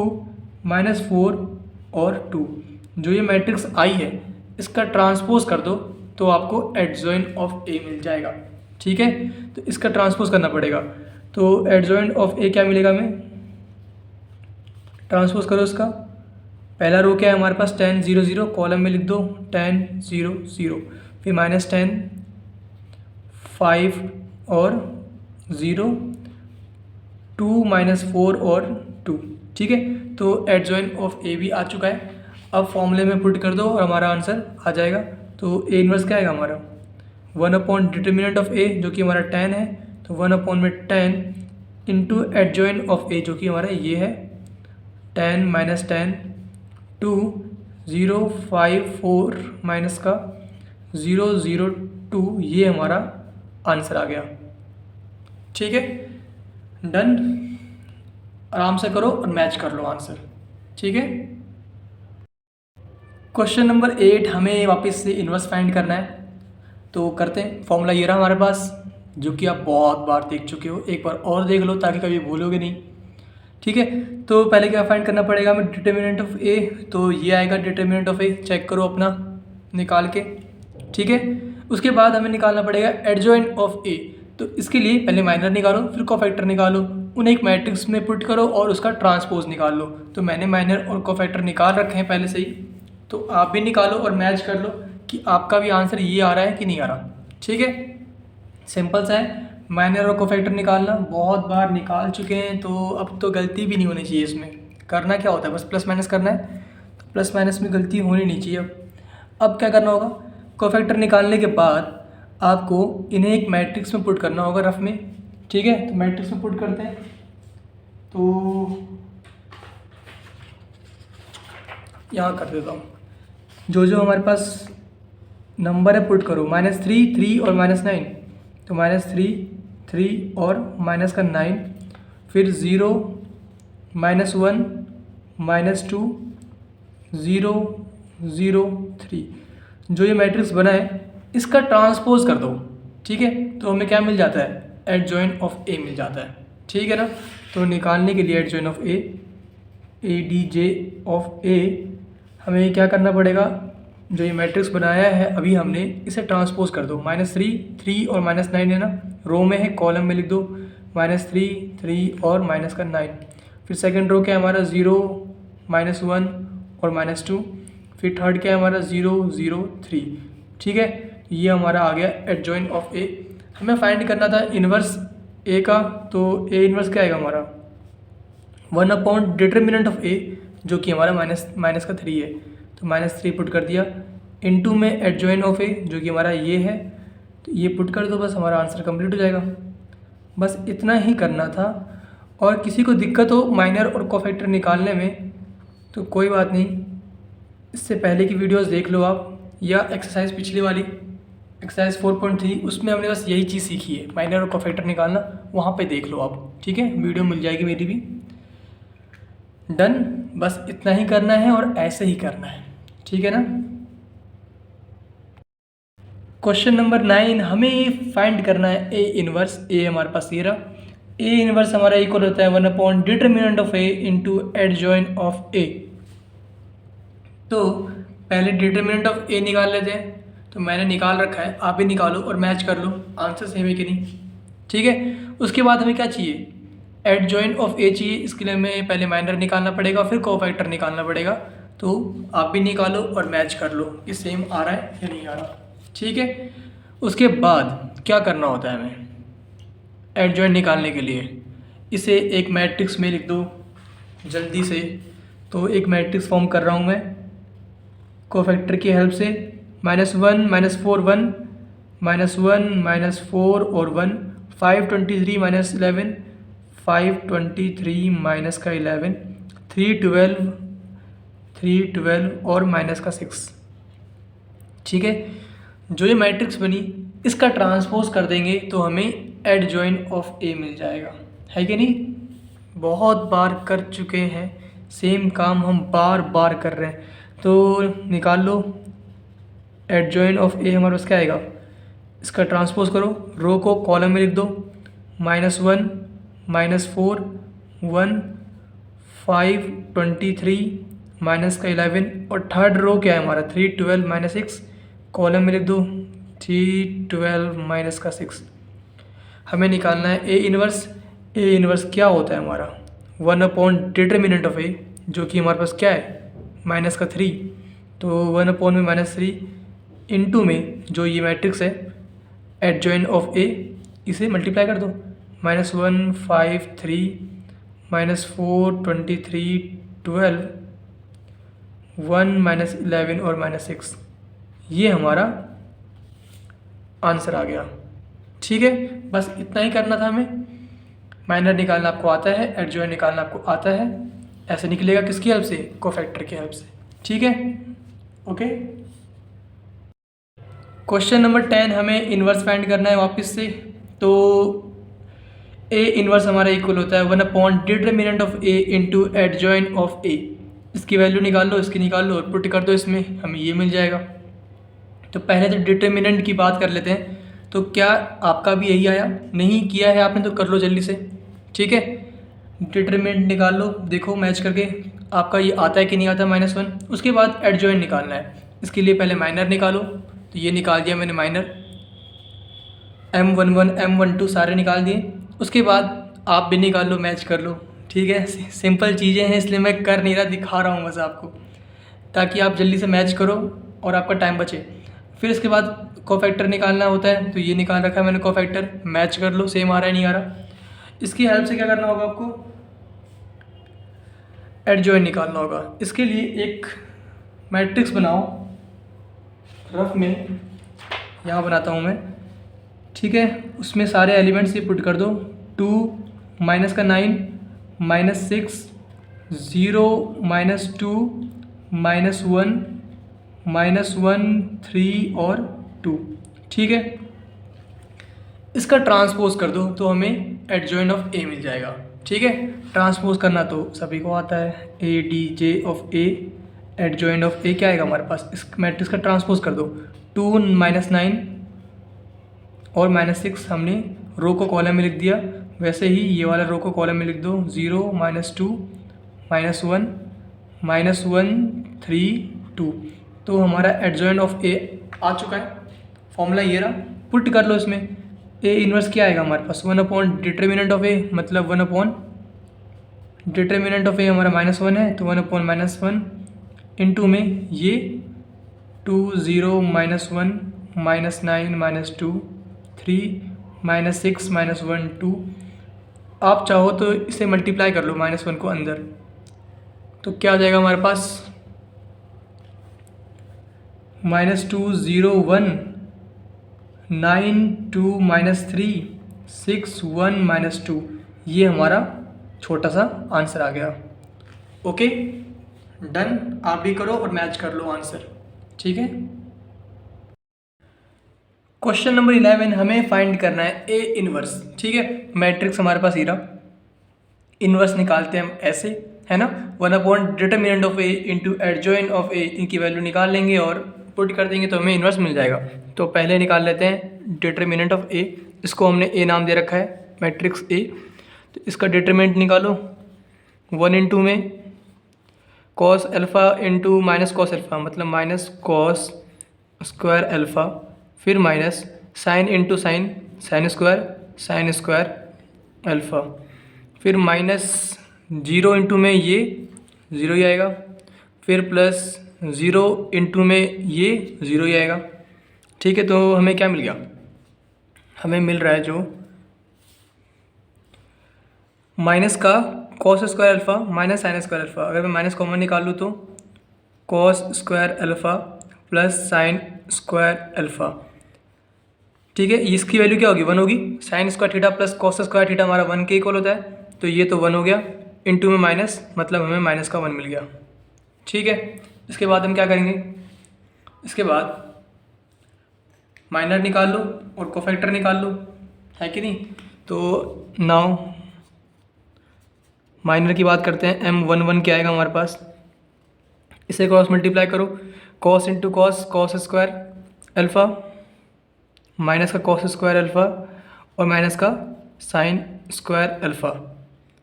[SPEAKER 1] -4 और 2। जो ये मैट्रिक्स आई है इसका ट्रांसपोज कर दो तो आपको एडजॉइंट ऑफ ए मिल जाएगा, ठीक है। तो इसका ट्रांसपोज करना पड़ेगा, तो एडजॉइंट ऑफ ए क्या मिलेगा हमें, ट्रांसपोज करो इसका। पहला रो क्या है हमारे पास 10 0 0, कॉलम में लिख दो 10 0 0, फिर -10 5 और 0 2 -4 और 2, ठीक है। तो एडजॉइंट ऑफ ए भी आ चुका है। अब फॉर्मूले में पुट कर दो और हमारा आंसर आ जाएगा। तो ए इनवर्स क्या आएगा हमारा, 1/डिटर्मिनेंट ऑफ ए जो कि हमारा 10 है, तो 1/10 इंटू एडजॉइंट ऑफ ए जो कि हमारा ये है 10 -10 2 0 5 4 माइनस का 0 0 2, ये हमारा आंसर आ गया, ठीक है, डन। आराम से करो और मैच कर लो आंसर, ठीक है। क्वेश्चन नंबर 8, हमें वापस से इन्वर्स फाइंड करना है, तो करते हैं। फॉर्मूला ये रहा हमारे पास, जो कि आप बहुत बार देख चुके हो, एक बार और देख लो ताकि कभी भूलोगे नहीं, ठीक है। तो पहले क्या फाइंड करना पड़ेगा हमें, डिटर्मिनेंट ऑफ ए, तो ये आएगा डिटर्मिनेंट ऑफ ए, चेक करो अपना निकाल के, ठीक है। उसके बाद हमें निकालना पड़ेगा एडजॉइंट ऑफ ए, तो इसके लिए पहले माइनर निकालो, फिर कोफैक्टर निकालो, उन्हें एक मैट्रिक्स में पुट करो और उसका ट्रांसपोज निकाल लो। तो मैंने माइनर और कोफैक्टर निकाल रखे हैं पहले से ही, तो आप भी निकालो और मैच कर लो कि आपका भी आंसर ये आ रहा है कि नहीं आ रहा, ठीक है। सिंपल सा है, माइनर और कोफैक्टर निकालना, बहुत बार निकाल चुके हैं, तो अब तो गलती भी नहीं होनी चाहिए इसमें। करना क्या होता है, बस प्लस माइनस करना है, तो प्लस माइनस में गलती होनी नहीं चाहिए। अब क्या करना होगा, कोफैक्टर निकालने के बाद आपको इन्हें एक मैट्रिक्स में पुट करना होगा रफ में, ठीक है। तो मैट्रिक्स में पुट करते हैं, तो यहाँ कर देता हूँ, जो जो हमारे पास नंबर है पुट करो, -3 3 और -9, तो -3 3 और माइनस का 9, फिर 0 -1 -2 0 0 3। जो ये मैट्रिक्स बना है इसका ट्रांसपोज कर दो, ठीक है। तो हमें क्या मिल जाता है, एडजॉइंट ऑफ ए मिल जाता है, ठीक है ना। तो निकालने के लिए adjoint of A, ADJ of A, हमें क्या करना पड़ेगा, जो ये मैट्रिक्स बनाया है अभी हमने, इसे ट्रांसपोज कर दो। -3 3 और -9 है ना, रो में है, कॉलम में लिख दो -3 3 और माइनस का 9, फिर सेकंड रो क्या है हमारा 0 -1 और -2, फिर थर्ड क्या है हमारा 0 0 3, ठीक है। ये हमारा आ गया एडजॉइंट ऑफ ए। हमें फाइंड करना था इन्वर्स ए का, तो ए इन्वर्स क्या आएगा हमारा, 1/डिटर्मिनेंट ऑफ ए जो कि हमारा माइनस का 3 है, तो -3 पुट कर दिया, इनटू में एडजॉइन ऑफ ए जो कि हमारा ये है, तो ये पुट कर दो, बस हमारा आंसर कंप्लीट हो जाएगा। बस इतना ही करना था। और किसी को दिक्कत हो माइनर और कोफैक्टर निकालने में तो कोई बात नहीं, इससे पहले की वीडियोस देख लो आप, या एक्सरसाइज पिछली वाली एक्सरसाइज 4.3 उसमें हमने बस यही चीज़ सीखी है, माइनर और कोफैक्टर निकालना, वहाँ पे देख लो आप, ठीक है, वीडियो मिल जाएगी मेरी भी। डन, बस इतना ही करना है और ऐसे ही करना है, ठीक है ना। क्वेश्चन नंबर 9, हमें फाइंड करना है ए इनवर्स। ए हमारे पास ये रहा, ए इनवर्स हमारा इक्वल होता है 1 determinant of A into adjoint of A. तो पहले डिटरमिनेंट ऑफ ए निकाल लेते हैं, तो मैंने निकाल रखा है, आप भी निकालो और मैच कर लो आंसर सेम है कि नहीं, ठीक है। उसके बाद हमें क्या चाहिए, एडजॉइन ऑफ ए चाहिए। इसके लिए हमें पहले माइनर निकालना पड़ेगा, फिर कोफैक्टर निकालना पड़ेगा। तो आप भी निकालो और मैच कर लो कि सेम आ रहा है या नहीं आ रहा, ठीक है। उसके बाद क्या करना होता है हमें एडजॉइन निकालने के लिए, इसे एक मैट्रिक्स में लिख दो जल्दी से। तो एक मैट्रिक्स फॉर्म कर रहा हूँ मैं कोफैक्टर की हेल्प से, -1 -4 1 -1 -4 और 1 5 23 -11 5 23 माइनस का 11 3 12 और माइनस का 6, ठीक है। जो ये मैट्रिक्स बनी इसका ट्रांसपोज कर देंगे तो हमें एडजॉइन ऑफ ए मिल जाएगा, है कि नहीं। बहुत बार कर चुके हैं, सेम काम हम बार बार कर रहे हैं। तो निकाल लो एडजॉइन ऑफ ए, हमारे पास क्या आएगा, इसका ट्रांसपोज करो, रो को कॉलम में लिख दो, -1 -4 1 5 23 माइनस का 11 और थर्ड रो क्या है हमारा 3 12 -6, कॉलम में लिख दो 3 12 माइनस का 6। हमें निकालना है ए इनवर्स। ए इनवर्स क्या होता है हमारा 1 डिटरमिनेंट ऑफ ए, जो कि हमारे पास क्या है -3। तो 1 में -3 इनटू में जो ये मैट्रिक्स है एडजॉइन ऑफ ए, इसे मल्टीप्लाई कर दो, -1 5 3 -4 23 12 1 -11 और -6, ये हमारा आंसर आ गया, ठीक है। बस इतना ही करना था हमें। माइनर निकालना आपको आता है, एडजॉइन निकालना आपको आता है, ऐसे निकलेगा किसकी हेल्प से, कोफैक्टर की हेल्प से, ठीक है, ओके। क्वेश्चन नंबर 10, हमें इन्वर्स फाइंड करना है वापस से। तो ए इन्वर्स हमारा इक्वल होता है 1 determinant of A into adjoint of A. इसकी वैल्यू निकाल लो, इसकी निकाल लो और पुट कर दो इसमें, हमें ये मिल जाएगा। तो पहले तो डिटरमिनेंट की बात कर लेते हैं। तो क्या आपका भी यही आया, नहीं किया है आपने तो कर लो जल्दी से, ठीक है। डिटरमिनेंट निकाल लो, देखो मैच करके आपका ये आता है कि नहीं आता -1। उसके बाद एडजॉइन निकालना है, इसके लिए पहले माइनर निकालो। तो ये निकाल दिया मैंने माइनर, M11 M12 सारे निकाल दिए। उसके बाद आप भी निकाल लो, मैच कर लो, ठीक है। सिंपल चीज़ें हैं इसलिए मैं कर नहीं रहा, दिखा रहा हूँ बस आपको, ताकि आप जल्दी से मैच करो और आपका टाइम बचे। फिर इसके बाद कोफैक्टर निकालना होता है, तो ये निकाल रखा है मैंने कोफैक्टर, मैच कर लो सेम आ रहा है नहीं आ रहा। इसकी हेल्प से क्या करना होगा आपको, एडजॉइन निकालना होगा। इसके लिए एक मैट्रिक्स बनाओ रफ में, यहाँ बनाता हूँ मैं, ठीक है। उसमें सारे एलिमेंट्स ये पुट कर दो, 2 -9 -6 0 -2 -1 3 और 2, ठीक है। इसका ट्रांसपोज कर दो तो हमें एडजॉइन ऑफ ए मिल जाएगा, ठीक है। ट्रांसपोज करना तो सभी को आता है, ADJ of A, adjoint of A क्या आएगा हमारे पास, इस मैट्रिक्स का ट्रांसपोज कर दो, 2 -9 और -6 हमने रो को कॉलम में लिख दिया, वैसे ही ये वाला रो को कॉलम में लिख दो, 0 -2 -1 3 2। तो हमारा एडजॉइन ऑफ ए आ चुका है, फॉर्मूला ये रहा, पुट कर लो इसमें। ए इनवर्स क्या आएगा हमारे पास 1 डिटरमिनेंट ऑफ ए, मतलब 1 डिटरमिनेंट ऑफ ए हमारा -1 है, तो 1 -1 इनटू में ये 2 0 -1 -9 -2 3 -6 -1 2। आप चाहो तो इसे मल्टीप्लाई कर लो -1 को अंदर, तो क्या आ जाएगा हमारे पास -2 0 1 9 2 -3 6 1 -2, ये हमारा छोटा सा आंसर आ गया। ओके डन, आप भी करो और मैच कर लो आंसर, ठीक है। क्वेश्चन नंबर 11 हमें फाइंड करना है ए इनवर्स, ठीक है। मैट्रिक्स हमारे पास ये रहा, इनवर्स निकालते हैं हम ऐसे, है ना। 1/, determinant of A into adjoint of A, इनकी वैल्यू निकाल लेंगे और पुट कर देंगे तो हमें इनवर्स मिल जाएगा। तो पहले निकाल लेते हैं डिटर्मिनेंट ऑफ ए, इसको हमने ए नाम दे रखा है, मैट्रिक्स ए। तो इसका डिटर्मिनेंट निकालो, 1 इंटू में cos alpha into minus cos alpha, मतलब माइनस कॉस स्क्वायर अल्फ़ा, फिर minus sine into sine, sine square alpha, फिर माइनस 0 इंटू में ये 0 ही आएगा, फिर प्लस 0 इंटू में ये 0 ही आएगा, ठीक है। तो हमें क्या मिल गया, हमें मिल रहा है जो माइनस का cos square alpha minus sine square alpha, अगर मैं माइनस कॉमन निकाल लूँ तो cos square alpha plus sine square alpha, ठीक है। इसकी वैल्यू क्या होगी, 1 होगी। Sine square theta plus cos square theta हमारा 1 के इक्वल होता है, तो ये तो 1 हो गया, इंटू में माइनस, मतलब हमें माइनस का 1 मिल गया, ठीक है। इसके बाद हम क्या करेंगे, इसके बाद माइनर निकाल लो और कोफैक्टर निकाल लो, है कि नहीं। तो नाउ माइनर की बात करते हैं, m1 क्या आएगा हमारे पास, इसे क्रॉस मल्टीप्लाई करो, cos into cos, cos square alpha minus का कॉस स्क्वायर अल्फ़ा और माइनस का साइन स्क्वायर अल्फ़ा,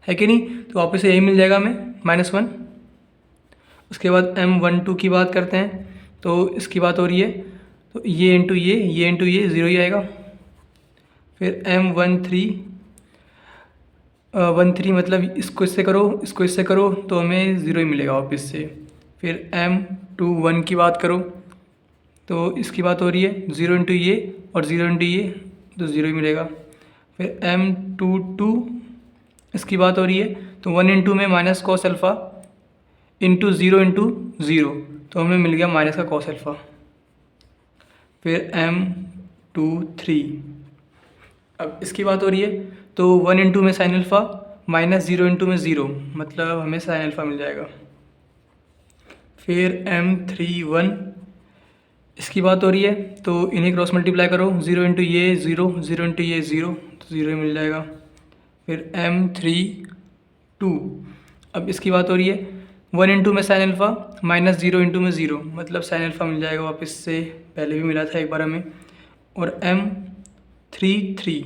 [SPEAKER 1] है कि नहीं। तो वापस से यही मिल जाएगा हमें -1। उसके बाद m12 की बात करते हैं, तो इसकी बात हो रही है, तो ये इंटू ये इंटू ये 0 ही आएगा। फिर m13 मतलब इसको इससे करो, इसको इससे करो, तो हमें 0 ही मिलेगा वापस से। फिर m21 की बात करो, तो इसकी बात हो रही है 0 इंटू ये और 0 इंटू ये, तो 0 ही मिलेगा। फिर m22 इसकी बात हो रही है, तो 1 इंटू में minus cos alpha into 0 into 0, तो हमें मिल गया माइनस का कॉस अल्फ़ा। फिर m23 अब इसकी बात हो रही है, तो 1 इंटू में साइन अल्फ़ा माइनस 0 इंटू में 0, मतलब हमें साइन अल्फ़ा मिल जाएगा। फिर m31 इसकी बात हो रही है, तो इन्हें क्रॉस मल्टीप्लाई करो, 0 इंटू ये 0, 0 इंटू ये 0, तो 0 ही मिल जाएगा। फिर m32 अब इसकी बात हो रही है, 1 इंटू में साइन अल्फ़ा माइनस 0 इंटू में 0, मतलब साइन अल्फ़ा मिल जाएगा वापस से, पहले भी मिला था एक बार हमें। और m33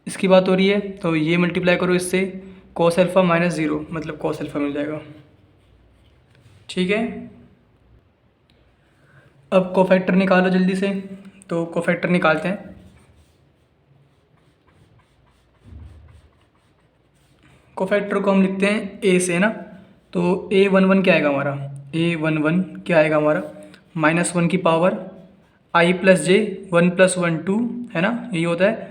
[SPEAKER 1] इसकी बात हो रही है, तो ये मल्टीप्लाई करो इससे, कॉस अल्फ़ा माइनस 0, मतलब कॉस अल्फ़ा मिल जाएगा, ठीक है। अब कोफैक्टर निकालो जल्दी से, तो कोफैक्टर निकालते हैं। कोफैक्टर को हम लिखते हैं ए से ना, तो a11 क्या आएगा हमारा, a11 क्या आएगा हमारा, -1 की पावर i प्लस जे 1 + 1 2, है ना, यही होता है,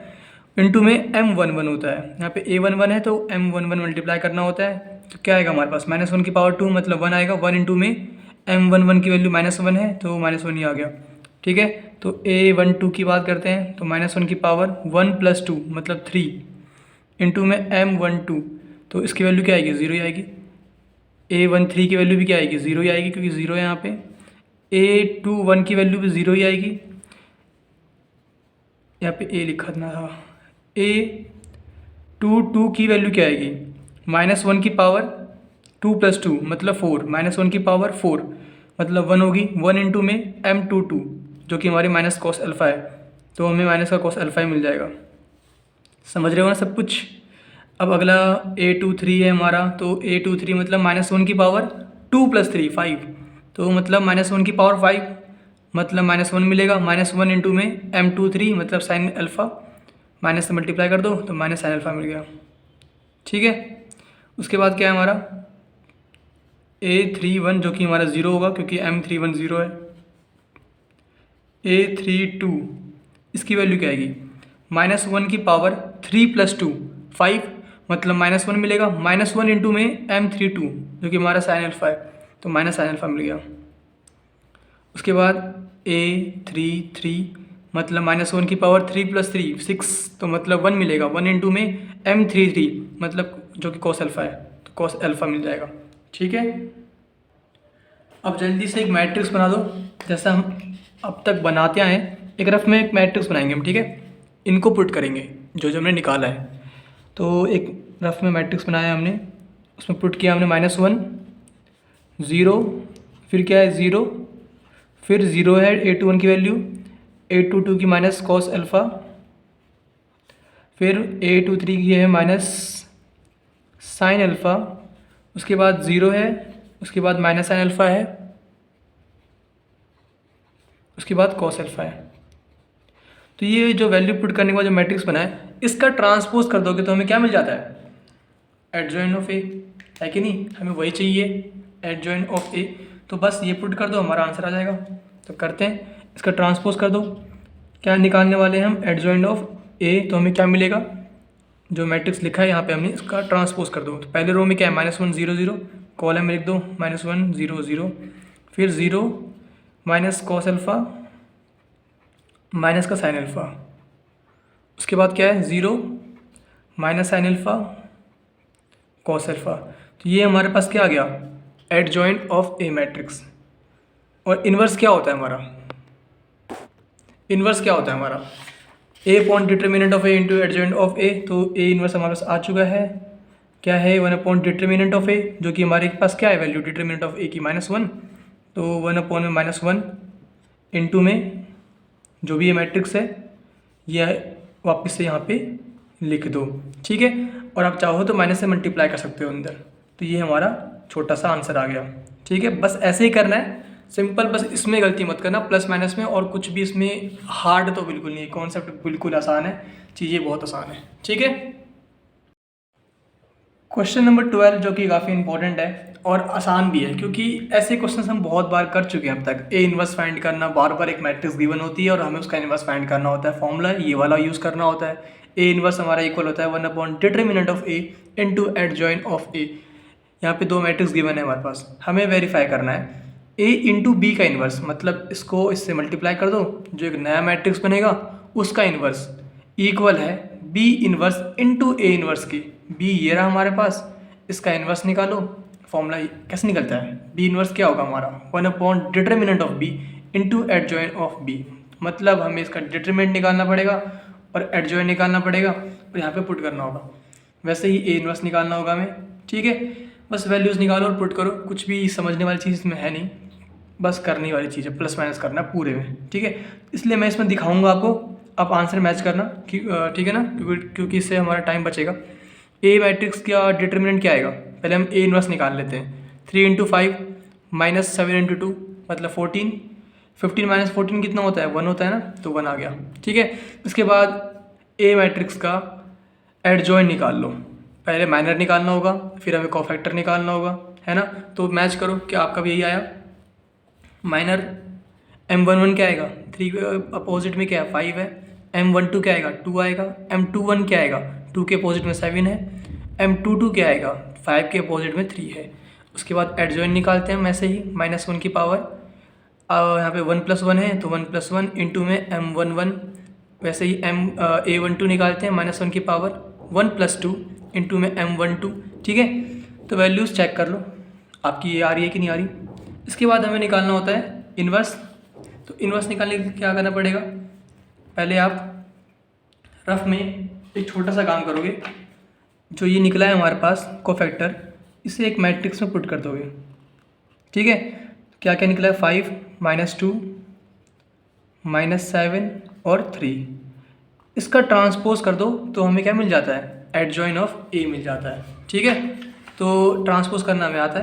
[SPEAKER 1] इंटू में m11 होता है। यहाँ पे a11 है तो m11 मल्टीप्लाई करना होता है, तो क्या आएगा हमारे पास, -1 की पावर 2 मतलब 1 आएगा, 1 इंटू में m11 की वैल्यू -1 है, तो -1 ही आ गया, ठीक है। तो a12 की बात करते हैं, तो -1 की पावर 1 + 2 मतलब 3 इंटू में m12, तो इसकी वैल्यू क्या आएगी, 0 ही आएगी। a13 की वैल्यू भी क्या आएगी, 0 ही आएगी, क्योंकि 0 है यहाँ पे। a21 की वैल्यू भी 0 ही आएगी, यहाँ पे a लिखा था। a22 की वैल्यू क्या आएगी, -1 की पावर 2 + 2 मतलब 4, -1 की पावर 4 मतलब 1 होगी, 1 इंटू में m22 जो कि हमारी माइनस कॉस अल्फ़ा है, तो हमें माइनस का कॉस अल्फ़ा ही मिल जाएगा। समझ रहे हो ना सब कुछ। अब अगला a23 है हमारा, तो a23 मतलब -1 की पावर 2 + 3 5, तो मतलब -1 की पावर 5 मतलब -1 मिलेगा, -1 इंटू में m23 मतलब साइन अल्फ़ा, माइनस से मल्टीप्लाई कर दो तो माइनस साइन अल्फ़ा मिल गया, ठीक है। उसके बाद क्या है हमारा a31 जो कि हमारा 0 होगा क्योंकि m31 0 है। a32 इसकी वैल्यू क्या आएगी, -1 की पावर 3 + 2 5 मतलब -1 मिलेगा, -1 इंटू में m32 जो कि हमारा साइन अल्फ़ा है, तो माइनस साइन अल्फ़ा मिल गया। उसके बाद A3 मतलब -1 की पावर 3 + 3 6, तो मतलब 1 मिलेगा। 1 इंटू में M33 मतलब जो कि कॉस अल्फ़ा है, तो कॉस अल्फ़ा मिल जाएगा। ठीक है, अब जल्दी से एक मैट्रिक्स बना दो जैसा हम अब तक बनाते आए हैं। एक रफ में एक मैट्रिक्स बनाएंगे हम, ठीक है, इनको पुट करेंगे जो जो हमने निकाला है। तो एक रफ में मैट्रिक्स बनाया हमने, उसमें पुट किया हमने -1 0, फिर क्या है 0, फिर 0 है A21 की वैल्यू, A22 की माइनस कॉस अल्फ़ा, फिर A23 की है माइनस साइन अल्फ़ा, उसके बाद 0 है, उसके बाद माइनस साइन अल्फ़ा है, उसके बाद कॉस अल्फ़ा है। तो ये जो वैल्यू पुट करने के बाद जो मैट्रिक्स बना है, इसका ट्रांसपोज कर दोगे तो हमें क्या मिल जाता है, एडजॉइंट ऑफ ए, है कि नहीं, हमें वही चाहिए एडजॉइंट ऑफ ए। तो बस ये पुट कर दो, हमारा आंसर आ जाएगा। तो करते हैं, इसका ट्रांसपोज कर दो। क्या निकालने वाले हैं हम, एडजॉइंट ऑफ ए, तो हमें क्या मिलेगा, जो मैट्रिक्स लिखा है यहाँ पे हमने, इसका ट्रांसपोज कर दो। तो पहले रो में क्या है, -1 0 0, कॉलम में लिख दो -1 0 0, फिर 0 माइनस कॉस अल्फ़ा माइनस का साइन अल्फ़ा, उसके बाद क्या है 0 minus sine alpha cos alpha. तो ये हमारे पास क्या आ गया, एडजॉइंट ऑफ ए मैट्रिक्स। और इन्वर्स क्या होता है हमारा, इन्वर्स क्या होता है हमारा, A upon determinant of A into adjoint of A. तो ए इन्वर्स हमारे पास आ चुका है, क्या है 1 अपॉन डिटर्मिनेंट ऑफ ए, जो कि हमारे पास क्या है वैल्यू डिटर्मिनेंट ऑफ ए की -1, तो 1 अपॉन में -1 इंटू में जो भी ये मैट्रिक्स है ये वापस से यहाँ पे लिख दो। ठीक है, और आप चाहो तो माइनस से मल्टीप्लाई कर सकते हो अंदर। तो ये हमारा छोटा सा आंसर आ गया। ठीक है, बस ऐसे ही करना है, सिंपल, बस इसमें गलती मत करना प्लस माइनस में, और कुछ भी इसमें हार्ड तो बिल्कुल नहीं है, कॉन्सेप्ट बिल्कुल आसान है, चीज़ें बहुत आसान है। ठीक है, क्वेश्चन नंबर 12 जो कि काफ़ी इंपॉर्टेंट है और आसान भी है, क्योंकि ऐसे क्वेश्चंस हम बहुत बार कर चुके हैं अब तक। ए इन्वर्स फाइंड करना, बार बार एक मैट्रिक्स गिवन होती है और हमें उसका इन्वर्स फाइंड करना होता है, फॉर्मूला ये वाला यूज़ करना होता है। ए इन्वर्स हमारा इक्वल होता है 1 upon determinant of A into adjoint of A. यहाँ पे 2 मैट्रिक्स गिवन है हमारे पास, हमें वेरीफाई करना है ए इंटू बी का इन्वर्स, मतलब इसको इससे मल्टीप्लाई कर दो, जो एक नया मैट्रिक्स बनेगा उसका इन्वर्स इक्वल है बी इन्वर्स इंटू ए इन्वर्स की। बी ये रहा हमारे पास, इसका इन्वर्स निकालो। फॉर्मूला कैसे निकलता है, बी इन्वर्स क्या होगा हमारा 1 upon determinant of B into adjoint of B, मतलब हमें इसका डिटर्मिनेंट निकालना पड़ेगा और एडजॉइंट निकालना पड़ेगा और यहाँ पे पुट करना होगा। वैसे ही ए इन्वर्स निकालना होगा हमें। ठीक है, बस वैल्यूज़ निकालो और पुट करो, कुछ भी समझने वाली चीज़ इसमें है नहीं, बस करने वाली चीज़ है, प्लस माइनस करना पूरे में। ठीक है, इसलिए मैं इसमें दिखाऊंगा आपको, आप आंसर मैच करना, ठीक है ना, क्योंकि इससे हमारा टाइम बचेगा। ए मैट्रिक्स का डिटर्मिनेंट क्या आएगा, पहले हम ए इन्वर्स निकाल लेते हैं। 3 इंटू 5 माइनस 7 इंटू 2 मतलब 14, 15 माइनस 14 कितना होता है 1 होता है ना, तो 1 आ गया। ठीक है, इसके बाद ए मैट्रिक्स का एडजॉइंट निकाल लो, पहले माइनर निकालना होगा, फिर हमें कोफैक्टर निकालना होगा, है ना। तो मैच करो, क्या आपका भी यही आया, माइनर M11 क्या आएगा 3 अपोजिट में क्या है 5 है, M12 क्या आएगा 2 आएगा, M21 क्या आएगा 2 के अपोजिट में 7 है, M22 क्या आएगा 5 के अपोजिट में 3 है। उसके बाद एडजॉइंट निकालते हैं हम ऐसे ही, -1 की पावर, यहाँ पे 1 + 1 है तो 1 + 1 इंटू में M11, वैसे ही A12 निकालते हैं -1 की पावर 1 + 2 इंटू में M12। ठीक है, तो वैल्यूज़ चेक कर लो आपकी ये आ रही है कि नहीं आ रही। इसके बाद हमें निकालना होता है इन्वर्स। तो इन्वर्स निकालने के लिए क्या करना पड़ेगा, पहले आप रफ में एक छोटा सा काम करोगे, जो ये निकला है हमारे पास कोफैक्टर, इसे एक मैट्रिक्स में पुट कर दोगे। ठीक है, क्या क्या निकला है 5 -2 -7 और 3, इसका ट्रांसपोज कर दो तो हमें क्या मिल जाता है, एडजॉइंट ऑफ ए मिल जाता है। ठीक है, तो ट्रांसपोज करना हमें आता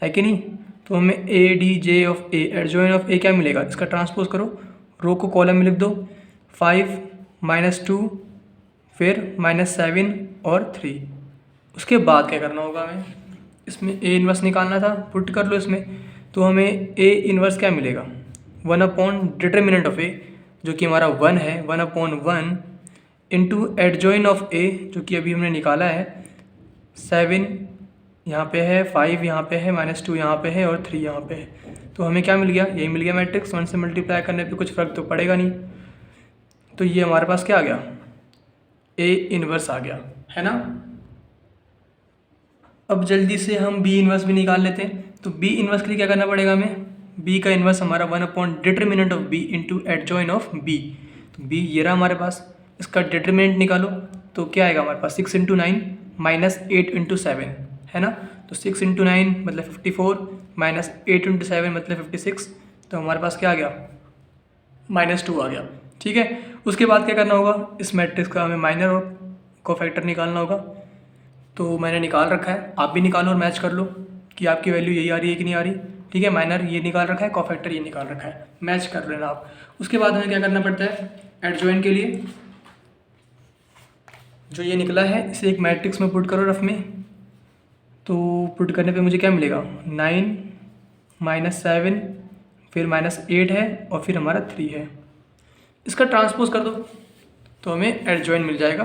[SPEAKER 1] है कि नहीं, तो हमें A D J of A, adjoint of A क्या मिलेगा, इसका ट्रांसपोज करो, रो को कॉलम में लिख दो, 5 -2 फिर -7 और 3। उसके बाद क्या करना होगा हमें, इसमें ए इन्वर्स निकालना था, पुट कर लो इसमें, तो हमें ए इन्वर्स क्या मिलेगा 1 अपॉन डिटर्मिनेंट ऑफ ए, जो कि हमारा 1 है, 1/1 इंटू एडजॉइंट ऑफ ए, जो कि अभी हमने निकाला है 7 यहाँ पे है, 5 यहाँ पे है, -2 यहाँ पे है और 3 यहाँ पे है। तो हमें क्या मिल गया, यही मिल गया मैट्रिक्स। 1 से मल्टीप्लाई करने पे कुछ फ़र्क तो पड़ेगा नहीं, तो ये हमारे पास क्या आ गया, ए इन्वर्स आ गया, है ना। अब जल्दी से हम बी इन्वर्स भी निकाल लेते हैं। तो बी इन्वर्स के लिए क्या करना पड़ेगा हमें, बी का इन्वर्स हमारा 1 determinant of B into adjoint of B. तो बी ये रहा हमारे पास, इसका डिटर्मिनेंट निकालो तो क्या आएगा हमारे पास, 6 इंटू 9 माइनस 8 इंटू 7, है ना। तो 6 इंटू 9 मतलब 54 माइनस 8 इंटू 7 मतलब 56, तो हमारे पास क्या आ गया, -2 आ गया। ठीक है, उसके बाद क्या करना होगा, इस मैट्रिक्स का हमें माइनर और कोफैक्टर निकालना होगा। तो मैंने निकाल रखा है, आप भी निकालो और मैच कर लो कि आपकी वैल्यू यही आ रही है कि नहीं आ रही। ठीक है, माइनर ये निकाल रखा है, कोफैक्टर ये निकाल रखा है, मैच कर लेना आप। उसके बाद हमें क्या करना पड़ता है, एडजॉइन के लिए जो ये निकला है इसे एक मैट्रिक्स में पुट करो रफ में। तो पुट करने पे मुझे क्या मिलेगा, 9 माइनस 7 फिर -8 है और फिर हमारा 3 है। इसका ट्रांसपोज कर दो तो हमें एडजॉइन मिल जाएगा।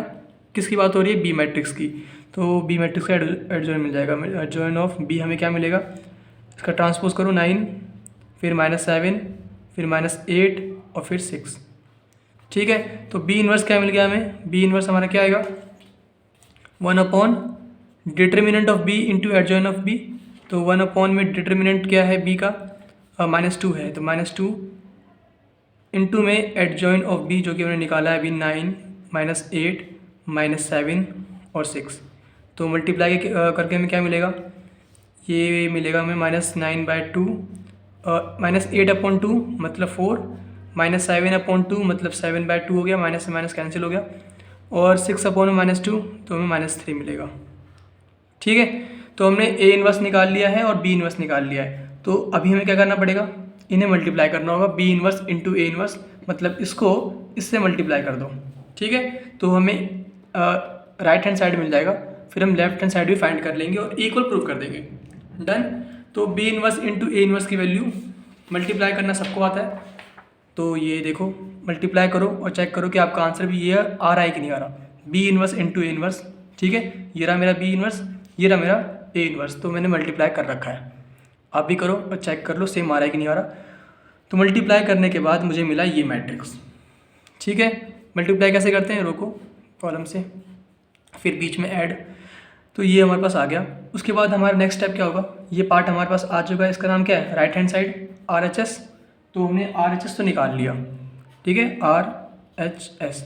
[SPEAKER 1] किसकी बात हो रही है, बी मैट्रिक्स की। तो बी मैट्रिक्स का एडजॉइन मिल जाएगा, एडजॉइन ऑफ बी हमें क्या मिलेगा, इसका ट्रांसपोज करो 9 फिर -7 फिर -8 और फिर 6। ठीक है, तो बी इन्वर्स क्या मिल गया हमें, बी इन्वर्स हमारा क्या आएगा, 1 determinant of B into adjoint of B. तो 1 में डिटर्मिनेंट क्या है बी का, -2 है, तो -2 इंटू में एडजॉइन ऑफ बी जो कि हमने निकाला है अभी 9 -8 -7 और 6। तो मल्टीप्लाई करके हमें क्या मिलेगा, ये मिलेगा हमें -9/2 -8/2 मतलब 4 -7/2 मतलब 7/2 हो गया, माइनस से माइनस कैंसिल हो गया, और 6/2 तो हमें -3 मिलेगा। ठीक है, तो हमने ए इन्वर्स निकाल लिया है और बी इन्वर्स निकाल लिया है। तो अभी हमें क्या करना पड़ेगा, इन्हें मल्टीप्लाई करना होगा, B inverse into A inverse, मतलब इसको इससे मल्टीप्लाई कर दो। ठीक है, तो हमें राइट हैंड साइड मिल जाएगा, फिर हम लेफ्ट हैंड साइड भी फाइंड कर लेंगे और इक्वल प्रूव कर देंगे। डन। तो बी इन्वर्स इंटू ए इन्वर्स की वैल्यू मल्टीप्लाई करना सबको आता है, तो ये देखो मल्टीप्लाई करो और चेक करो कि आपका आंसर भी ये आ रहा है कि नहीं आ रहा। B inverse into A inverse, ठीक है, ये रहा मेरा बी इन्वर्स, ये रहा मेरा ए इन्वर्स, तो मैंने मल्टीप्लाई कर रखा है। आप भी करो और चेक कर लो सेम आ रहा है कि नहीं आ रहा। तो मल्टीप्लाई करने के बाद मुझे मिला ये मैट्रिक्स। ठीक है, मल्टीप्लाई कैसे करते हैं, रोको कॉलम से फिर बीच में ऐड, तो ये हमारे पास आ गया। उसके बाद हमारा नेक्स्ट स्टेप क्या होगा, ये पार्ट हमारे पास आ चुका है, इसका नाम क्या है, राइट हैंड साइड RHS। तो हमने RHS तो निकाल लिया, ठीक है, RHS।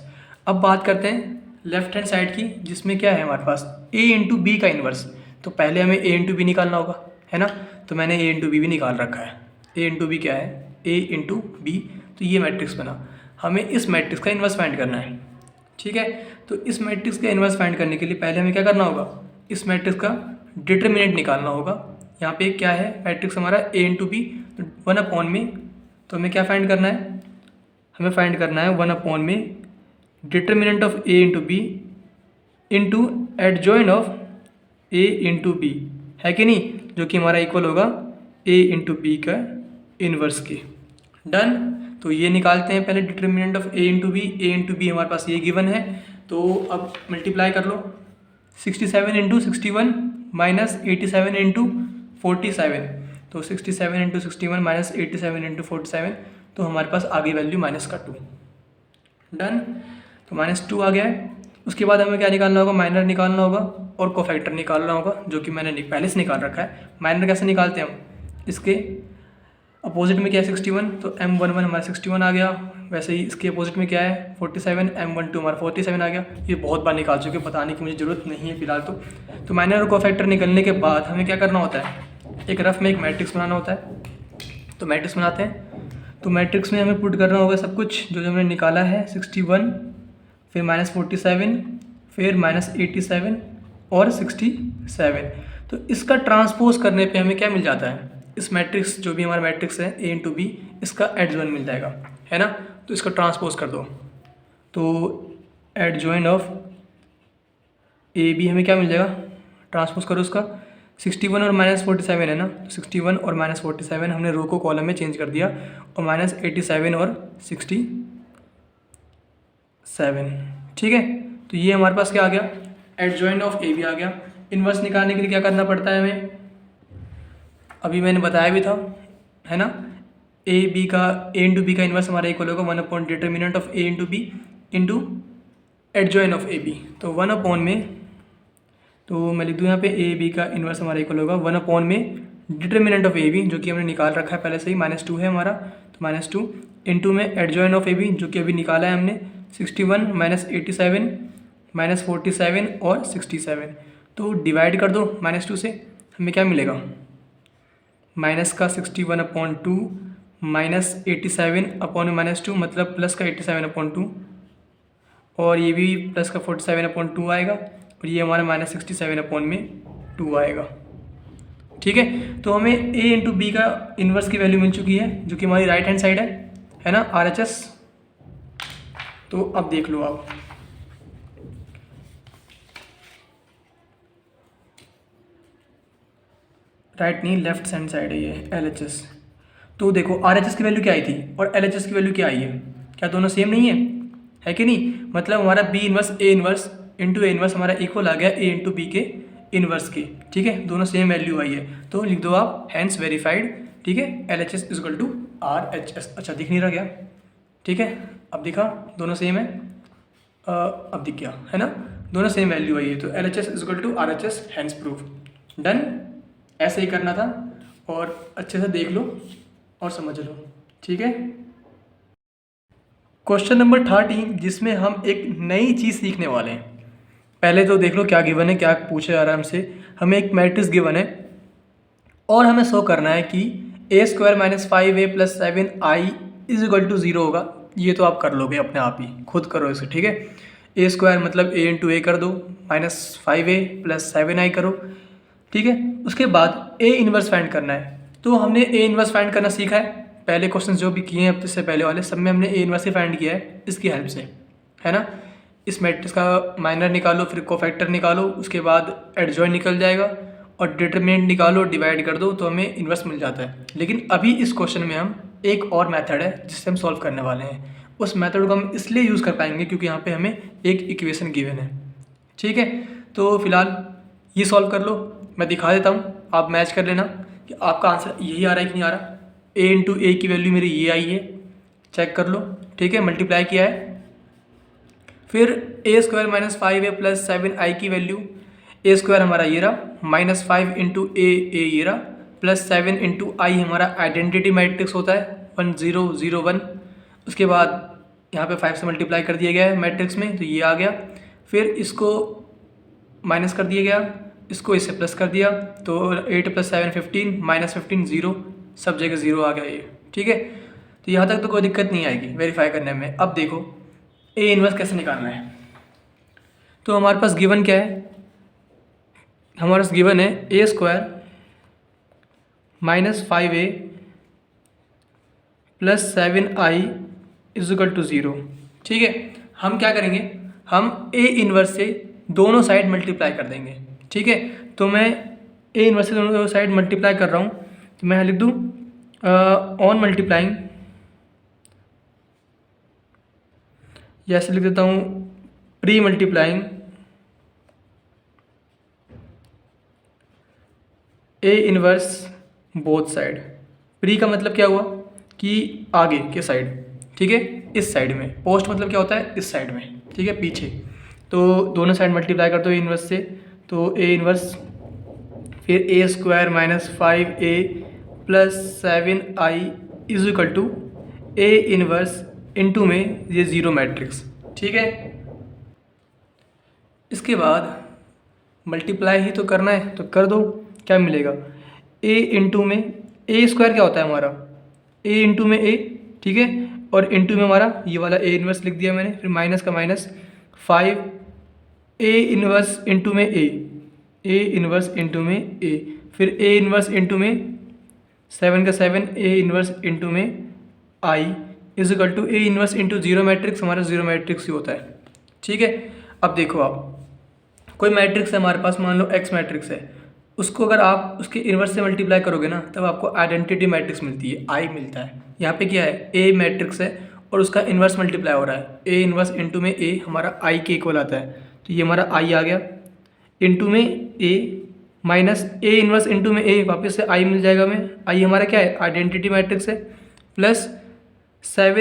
[SPEAKER 1] अब बात करते हैं लेफ्ट हैंड साइड की, जिसमें क्या है हमारे पास A इंटू बी का इन्वर्स। तो पहले हमें A इंटू बी निकालना होगा, है ना। तो मैंने A इंटू बी भी निकाल रखा है। A इंटू बी क्या है, A इंटू बी, तो ये मैट्रिक्स बना। हमें इस मैट्रिक्स का इन्वर्स फाइंड करना है। ठीक है, तो इस मैट्रिक्स का इन्वर्स फाइंड करने के लिए पहले हमें क्या करना होगा, इस मैट्रिक्स का डिटर्मिनेंट निकालना होगा। यहाँ पे क्या है मैट्रिक्स हमारा A इंटू बी, तो 1 में, तो हमें क्या फाइंड करना है, हमें फाइंड करना है 1 में determinant of A into B into adjoint of A into B, है कि नहीं, जो कि हमारा इक्वल होगा A इंटू बी का इन्वर्स के। डन। तो ये निकालते हैं पहले determinant of A into B. A into B हमारे पास ये गिवन है, तो अब मल्टीप्लाई कर लो 67 इंटू 61 माइनस 87 इंटू 47। तो 67 इंटू 61 माइनस 87 इंटू 47, तो हमारे पास आ गई वैल्यू -2। डन। तो -2 आ गया है। उसके बाद हमें क्या निकालना होगा, माइनर निकालना होगा और कोफैक्टर निकालना होगा, जो कि मैंने पहले से निकाल रखा है। माइनर कैसे निकालते हैं हम, इसके अपोजिट में क्या है 61, तो M11 हमारा 61 आ गया। वैसे ही इसके अपोजिट में क्या है 47, M12 हमारा 47 आ गया। ये बहुत बार निकाल चुके, बताने की मुझे ज़रूरत नहीं है फिलहाल। तो माइनर और कोफैक्टर निकलने के बाद हमें क्या करना होता है, एक रफ में एक मैट्रिक्स बनाना होता है। तो मैट्रिक्स बनाते हैं, तो मैट्रिक्स में हमें पुट करना होगा सब कुछ जो हमने निकाला है, 61 फिर -47 फिर -87 और 67। तो इसका ट्रांसपोज करने पे हमें क्या मिल जाता है, इस मैट्रिक्स जो भी हमारा मैट्रिक्स है A इंटू बी, इसका एडजॉइन मिल जाएगा, है ना। तो इसका ट्रांसपोज कर दो, तो एडजॉइन ऑफ ए बी हमें क्या मिल जाएगा, ट्रांसपोज करो उसका 61 और -47 है ना, तो 61 और -47 हमने रो को कॉलम में चेंज कर दिया, और -87 और 67। ठीक है, तो ये हमारे पास क्या आ गया, एडजॉइन ऑफ ए बी आ गया। इन्वर्स निकालने के लिए क्या करना पड़ता है हमें, अभी मैंने बताया भी था, है ना। ए बी का ए इंटू बी का इन्वर्स हमारा इक्वल होगा 1 upon determinant of A into B into adjoint of A B. तो 1 अपॉन में, तो मैं लिख दूँ यहाँ पे ए बी का इन्वर्स हमारा इक्वल होगा 1 अपॉन में डिटर्मिनेंट ऑफ ए बी जो कि हमने निकाल रखा है पहले से ही, -2 है हमारा, तो -2 इंटू में एडजॉइन ऑफ ए बी जो कि अभी निकाला है हमने 61 -87 -47 और 67। तो डिवाइड कर दो -2 से, हमें क्या मिलेगा, माइनस का 61 अपॉन 2 -87 अपॉन -2 मतलब प्लस का 87 अपॉन 2, और ये भी प्लस का 47 अपॉन 2 आएगा, और ये हमारा -67 अपॉन में 2 आएगा। ठीक है, तो हमें a इंटू बी का इन्वर्स की वैल्यू मिल चुकी है जो कि हमारी राइट हैंड साइड है ना, RHS। तो अब देख लो आप, राइट नहीं लेफ्ट हैंड साइड है ये LHS। तो देखो RHS की वैल्यू क्या आई थी और LHS की वैल्यू क्या आई है, क्या दोनों सेम नहीं है कि नहीं। मतलब हमारा B inverse A inverse into A inverse हमारा इक्वल आ गया A इंटू बी के इन्वर्स के। ठीक है, दोनों सेम वैल्यू आई है, तो लिख दो आप हैंस वेरीफाइड। ठीक है, LHS इक्वल टू RHS। अच्छा दिख नहीं रहा क्या, ठीक है अब दिखा, दोनों सेम है, अब दिख गया है ना, दोनों सेम वैल्यू आई है, तो LHS equal to RHS hence proof. Done, ऐसे ही करना था, और अच्छे से देख लो और समझ लो। ठीक है, क्वेश्चन नंबर 13 जिसमें हम एक नई चीज़ सीखने वाले हैं। पहले तो देख लो क्या गिवन है, क्या पूछा जा रहा है हमसे। हमें एक मैट्रिक्स गिवन है और हमें शो करना है कि a² - 5a + 7i = 0 होगा। ये तो आप कर लोगे अपने आप ही, खुद करो इसे। ठीक है, a² मतलब a इंटू ए कर दो, -5a + 7i करो। ठीक है, उसके बाद a इन्वर्स फाइंड करना है। तो हमने a इन्वर्स फाइंड करना सीखा है, पहले क्वेश्चन जो भी किए हैं अब इससे पहले वाले सब में हमने a इन्वर्स ही फाइंड किया है इसकी हेल्प से, है ना। इस मैट्रिक्स का माइनर निकालो, फिर कोफैक्टर निकालो, उसके बाद एडजॉइन निकल जाएगा, और डिटरमिनेंट निकालो, डिवाइड कर दो, तो हमें इन्वर्स मिल जाता है। लेकिन अभी इस क्वेश्चन में हम एक और मेथड है जिससे हम सॉल्व करने वाले हैं। उस मेथड को हम इसलिए यूज़ कर पाएंगे क्योंकि यहाँ पे हमें एक इक्वेशन गिवन है। ठीक है, तो फिलहाल ये सॉल्व कर लो, मैं दिखा देता हूँ, आप मैच कर लेना कि आपका आंसर यही आ रहा है कि नहीं आ रहा। a इंटू ए की वैल्यू मेरी ये आई है, चेक कर लो। ठीक है, मल्टीप्लाई किया है, फिर a² - 5a + 7i की वैल्यू, a² हमारा ये रहा, -5 इंटू ए ये रहा, +7 इंटू आई हमारा आइडेंटिटी मैट्रिक्स होता है 1 0 0 1। उसके बाद यहाँ पे 5 से मल्टीप्लाई कर दिया गया है मैट्रिक्स में, तो ये आ गया। फिर इसको माइनस कर दिया गया, इसको इससे प्लस कर दिया, तो 8 + 7 15, -15 0, सब जगह 0 आ गया ये। ठीक है, तो यहाँ तक तो कोई दिक्कत नहीं आएगी वेरीफाई करने में। अब देखो a इन्वर्स कैसे निकालना है। तो हमारे पास गिवन क्या है, हमारे पास गिवन है a² - 5a + 7i = 0। ठीक है, हम क्या करेंगे, हम a इन्वर्स से दोनों साइड मल्टीप्लाई कर देंगे। ठीक है, तो मैं a इन्वर्स से दोनों साइड मल्टीप्लाई कर रहा हूँ, तो मैं लिख दूँ ऑन मल्टीप्लाइंग, या ऐसे लिख देता हूँ pre multiplying a inverse both side. Pre का मतलब क्या हुआ कि आगे के साइड, ठीक है, इस साइड में। पोस्ट मतलब क्या होता है, इस साइड में, ठीक है, पीछे। तो दोनों साइड मल्टीप्लाई कर दो a इन्वर्स से, तो a इन्वर्स, फिर a² - 5a + 7i = a inverse into में ये 0 मैट्रिक्स। ठीक है, इसके बाद मल्टीप्लाई ही तो करना है, तो कर दो, क्या मिलेगा, a इंटू में a² क्या होता है हमारा, a इंटू में a, ठीक है, और इंटू में हमारा ये वाला a इन्वर्स लिख दिया मैंने, फिर माइनस का माइनस 5 a इन्वर्स इंटू में a इन्वर्स इंटू में a, फिर a इन्वर्स इंटू में 7 का 7 a इन्वर्स इंटू में i = a inverse into 0 matrix, हमारा 0 मैट्रिक्स ही होता है। ठीक है, अब देखो आप, कोई मैट्रिक्स है हमारे पास, मान लो x मैट्रिक्स है, उसको अगर आप उसके इन्वर्स से मल्टीप्लाई करोगे ना, तब आपको आइडेंटिटी मैट्रिक्स मिलती है, i मिलता है। यहाँ पे क्या है, a मैट्रिक्स है और उसका इन्वर्स मल्टीप्लाई हो रहा है, a इन्वर्स इंटू में a हमारा i के इक्वल आता है, तो ये हमारा i आ गया, इंटू में a minus A inverse into में ए, वापस से आई मिल जाएगा हमें, आई हमारा क्या है आइडेंटिटी मैट्रिक्स है, plus 7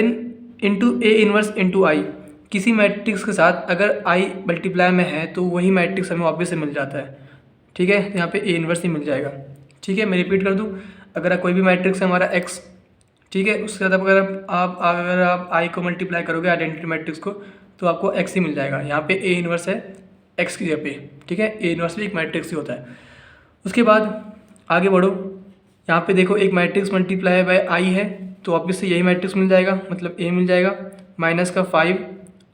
[SPEAKER 1] into A inverse into आई। किसी मैट्रिक्स के साथ अगर आई मल्टीप्लाई में है तो वही मैट्रिक्स हमें वापस से मिल जाता है, ठीक है। यहाँ पे ए इन्वर्स ही मिल जाएगा, ठीक है। मैं रिपीट कर दूँ, अगर कोई भी मैट्रिक्स है हमारा एक्स, ठीक है, उसके साथ अगर आप आई को मल्टीप्लाई करोगे आइडेंटिटी मैट्रिक्स को तो आपको एक्स ही मिल जाएगा। यहाँ पे ए इन्वर्स है एक्स की जगह पे, ठीक है। ए इन्वर्स भी एक मैट्रिक्स ही होता है। उसके बाद आगे बढ़ो, यहाँ पे देखो एक मैट्रिक्स मल्टीप्लाई बाय आई है तो वापस से यही मैट्रिक्स मिल जाएगा, मतलब ए मिल जाएगा, माइनस का 5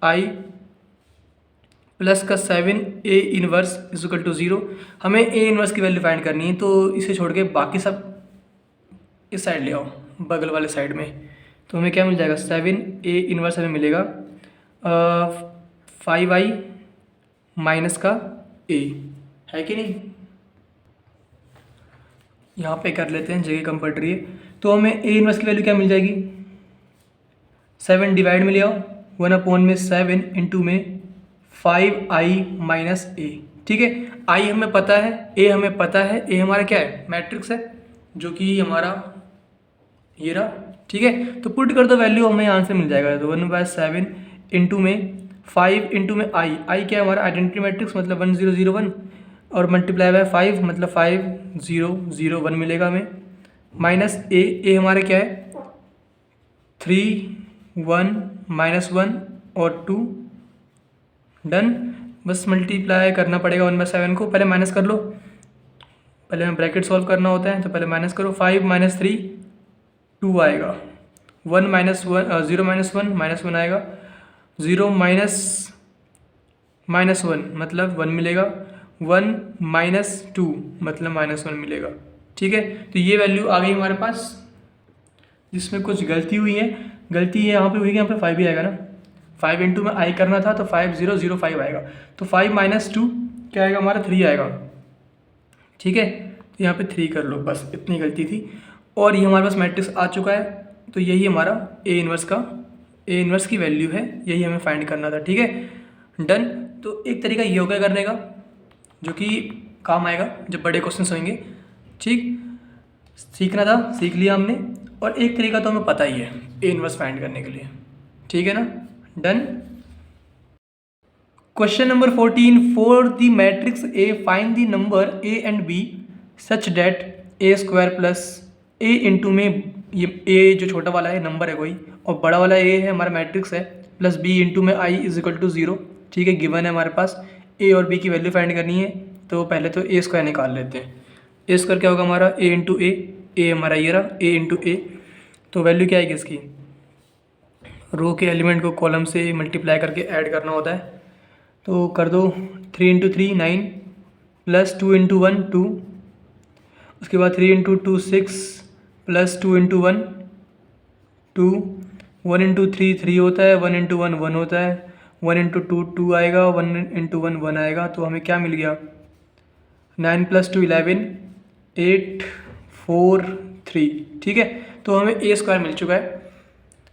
[SPEAKER 1] आई प्लस का 7 ए इन्वर्स इक्वल टू 0। हमें ए इन्वर्स की वैल्यू फाइंड करनी है तो इसे छोड़ के बाकी सब इस साइड ले आओ, बगल वाले साइड में। तो हमें क्या मिल जाएगा 7 ए इन्वर्स हमें मिलेगा 5 आई माइनस का ए, है कि नहीं। यहाँ पे कर लेते हैं, जगह कम पड़ रही है। तो हमें ए इन्वर्स की वैल्यू क्या मिल जाएगी 7 डिवाइड में ले आओ, 1 में 7 इंटू में 5 आई माइनस ए, ठीक है। आई हमें पता है, ए हमें पता है, ए हमारा क्या है मैट्रिक्स है जो कि हमारा ये रहा, ठीक है। तो पुट कर दो वैल्यू, हमें आंसर मिल जाएगा। तो 1/7 इंटू में 5 इंटू में आई क्या है हमारा आइडेंटिटी मैट्रिक्स मतलब 1001 और मल्टीप्लाई बाय 5 मतलब 5001 मिलेगा हमें, माइनस ए हमारा क्या है 3 1 -1 और 2 डन। बस मल्टीप्लाई करना पड़ेगा 1/7 को, पहले माइनस कर लो, पहले हमें ब्रैकेट सॉल्व करना होता है तो पहले माइनस करो। 5 - 3 2 आएगा, 1 - 1 0 -1 -1 आएगा, 0 -1 मतलब 1 मिलेगा, 1 - 2 मतलब -1 मिलेगा, ठीक है। तो ये वैल्यू आ गई हमारे पास, जिसमें कुछ गलती हुई है, गलती है यहाँ पे हुई है, यहाँ पे 5 ही आएगा ना, 5 इंटू में आई करना था तो 5005 आएगा। तो 5 - 2 क्या आएगा हमारा 3 आएगा, ठीक है। तो यहाँ पे 3 कर लो, बस इतनी गलती थी। और ये हमारे पास मैट्रिक्स आ चुका है, तो यही हमारा ए इन्वर्स की वैल्यू है, यही हमें फाइंड करना था, ठीक है। डन। तो एक तरीका ये होगा करने का जो कि काम आएगा जब बड़े क्वेश्चन होंगे, ठीक। सीखना था, सीख लिया हमने, और एक तरीका तो हमें पता ही है ए इन्वर्स फाइंड करने के लिए, ठीक है ना। Done. Question number 14, for the matrix A find the number A and B such that A square plus A into में, ये ए जो छोटा वाला है नंबर है कोई, और बड़ा वाला ए है हमारा मैट्रिक्स है, प्लस बी इंटू में आई इज इक्वल टू 0, ठीक है। गिवन है हमारे पास, ए और बी की वैल्यू फाइंड करनी है। तो पहले तो ए स्क्वायर निकाल लेते हैं। ए स्क्वायर क्या होगा हमारा ए इंटू ए हमारा ये रहा ए इंटू ए। तो वैल्यू क्या आएगी इसकी, रो के एलिमेंट को कॉलम से मल्टीप्लाई करके ऐड करना होता है। तो कर दो 3 × 3 9 प्लस 2 × 1 2, उसके बाद 3 × 2 6 प्लस 2 × 1 2, 1 × 3 3 होता है, 1 × 1 1 होता है, 1 × 2 2 आएगा, 1 × 1 1 आएगा। तो हमें क्या मिल गया 9 + 2 11 8 4 3, ठीक है। तो हमें ए स्क्वायर मिल चुका है।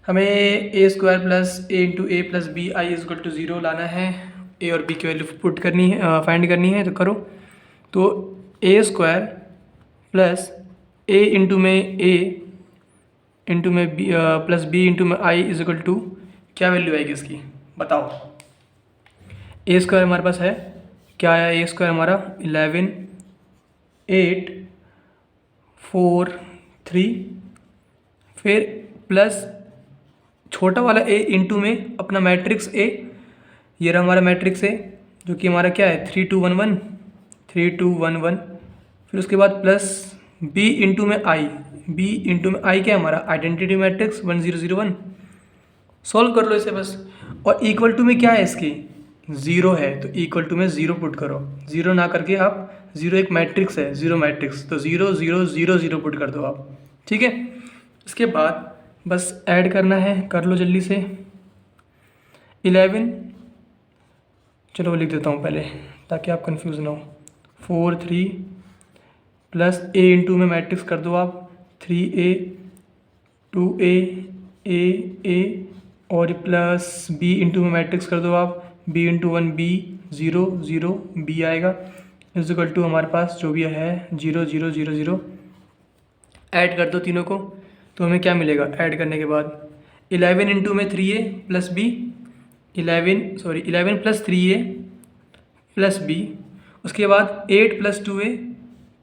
[SPEAKER 1] हमें A square plus A into A plus B I is equal to 0 लाना है, ए और बी की वैल्यू पुट करनी है, फाइंड करनी है। तो करो, तो ए स्क्वायर प्लस ए इंटू में ए इंटू में बी प्लस बी इंटू में आई इज इक्वल टू क्या वैल्यू आएगी इसकी बताओ। ए स्क्वायर हमारे पास है, क्या आया ए स्क्वायर हमारा 11 8 4 3, फिर प्लस छोटा वाला ए इंटू में अपना मैट्रिक्स ए, ये रहा हमारा मैट्रिक्स ए जो कि हमारा क्या है 3 2 1 1 3 2 1 1, फिर उसके बाद प्लस बी इंटू में आई, बी इंटू में आई क्या है हमारा आइडेंटिटी मैट्रिक्स 1001। सॉल्व कर लो इसे बस, और इक्वल टू में क्या है इसकी 0 है, तो इक्वल टू में 0 पुट करो, 0 ना करके आप 0 एक मैट्रिक्स है 0 मैट्रिक्स, तो 0 0 0 0 पुट कर दो आप, ठीक है। इसके बाद बस ऐड करना है, कर लो जल्दी से। 11 चलो लिख देता हूँ पहले ताकि आप कंफ्यूज ना हो, 4 3 प्लस ए इंटू में मैट्रिक्स कर दो आप 3a 2a a और प्लस बी इंटू में मैट्रिक्स कर दो आप b इंटू 1 b 0 0 b आएगा, इज इक्वल टू हमारे पास जो भी है 0 0 0 0, ऐड कर दो तीनों को तो हमें क्या मिलेगा ऐड करने के बाद 11 इंटू में 3a plus B 11 plus 3a plus B, उसके बाद 8 प्लस 2a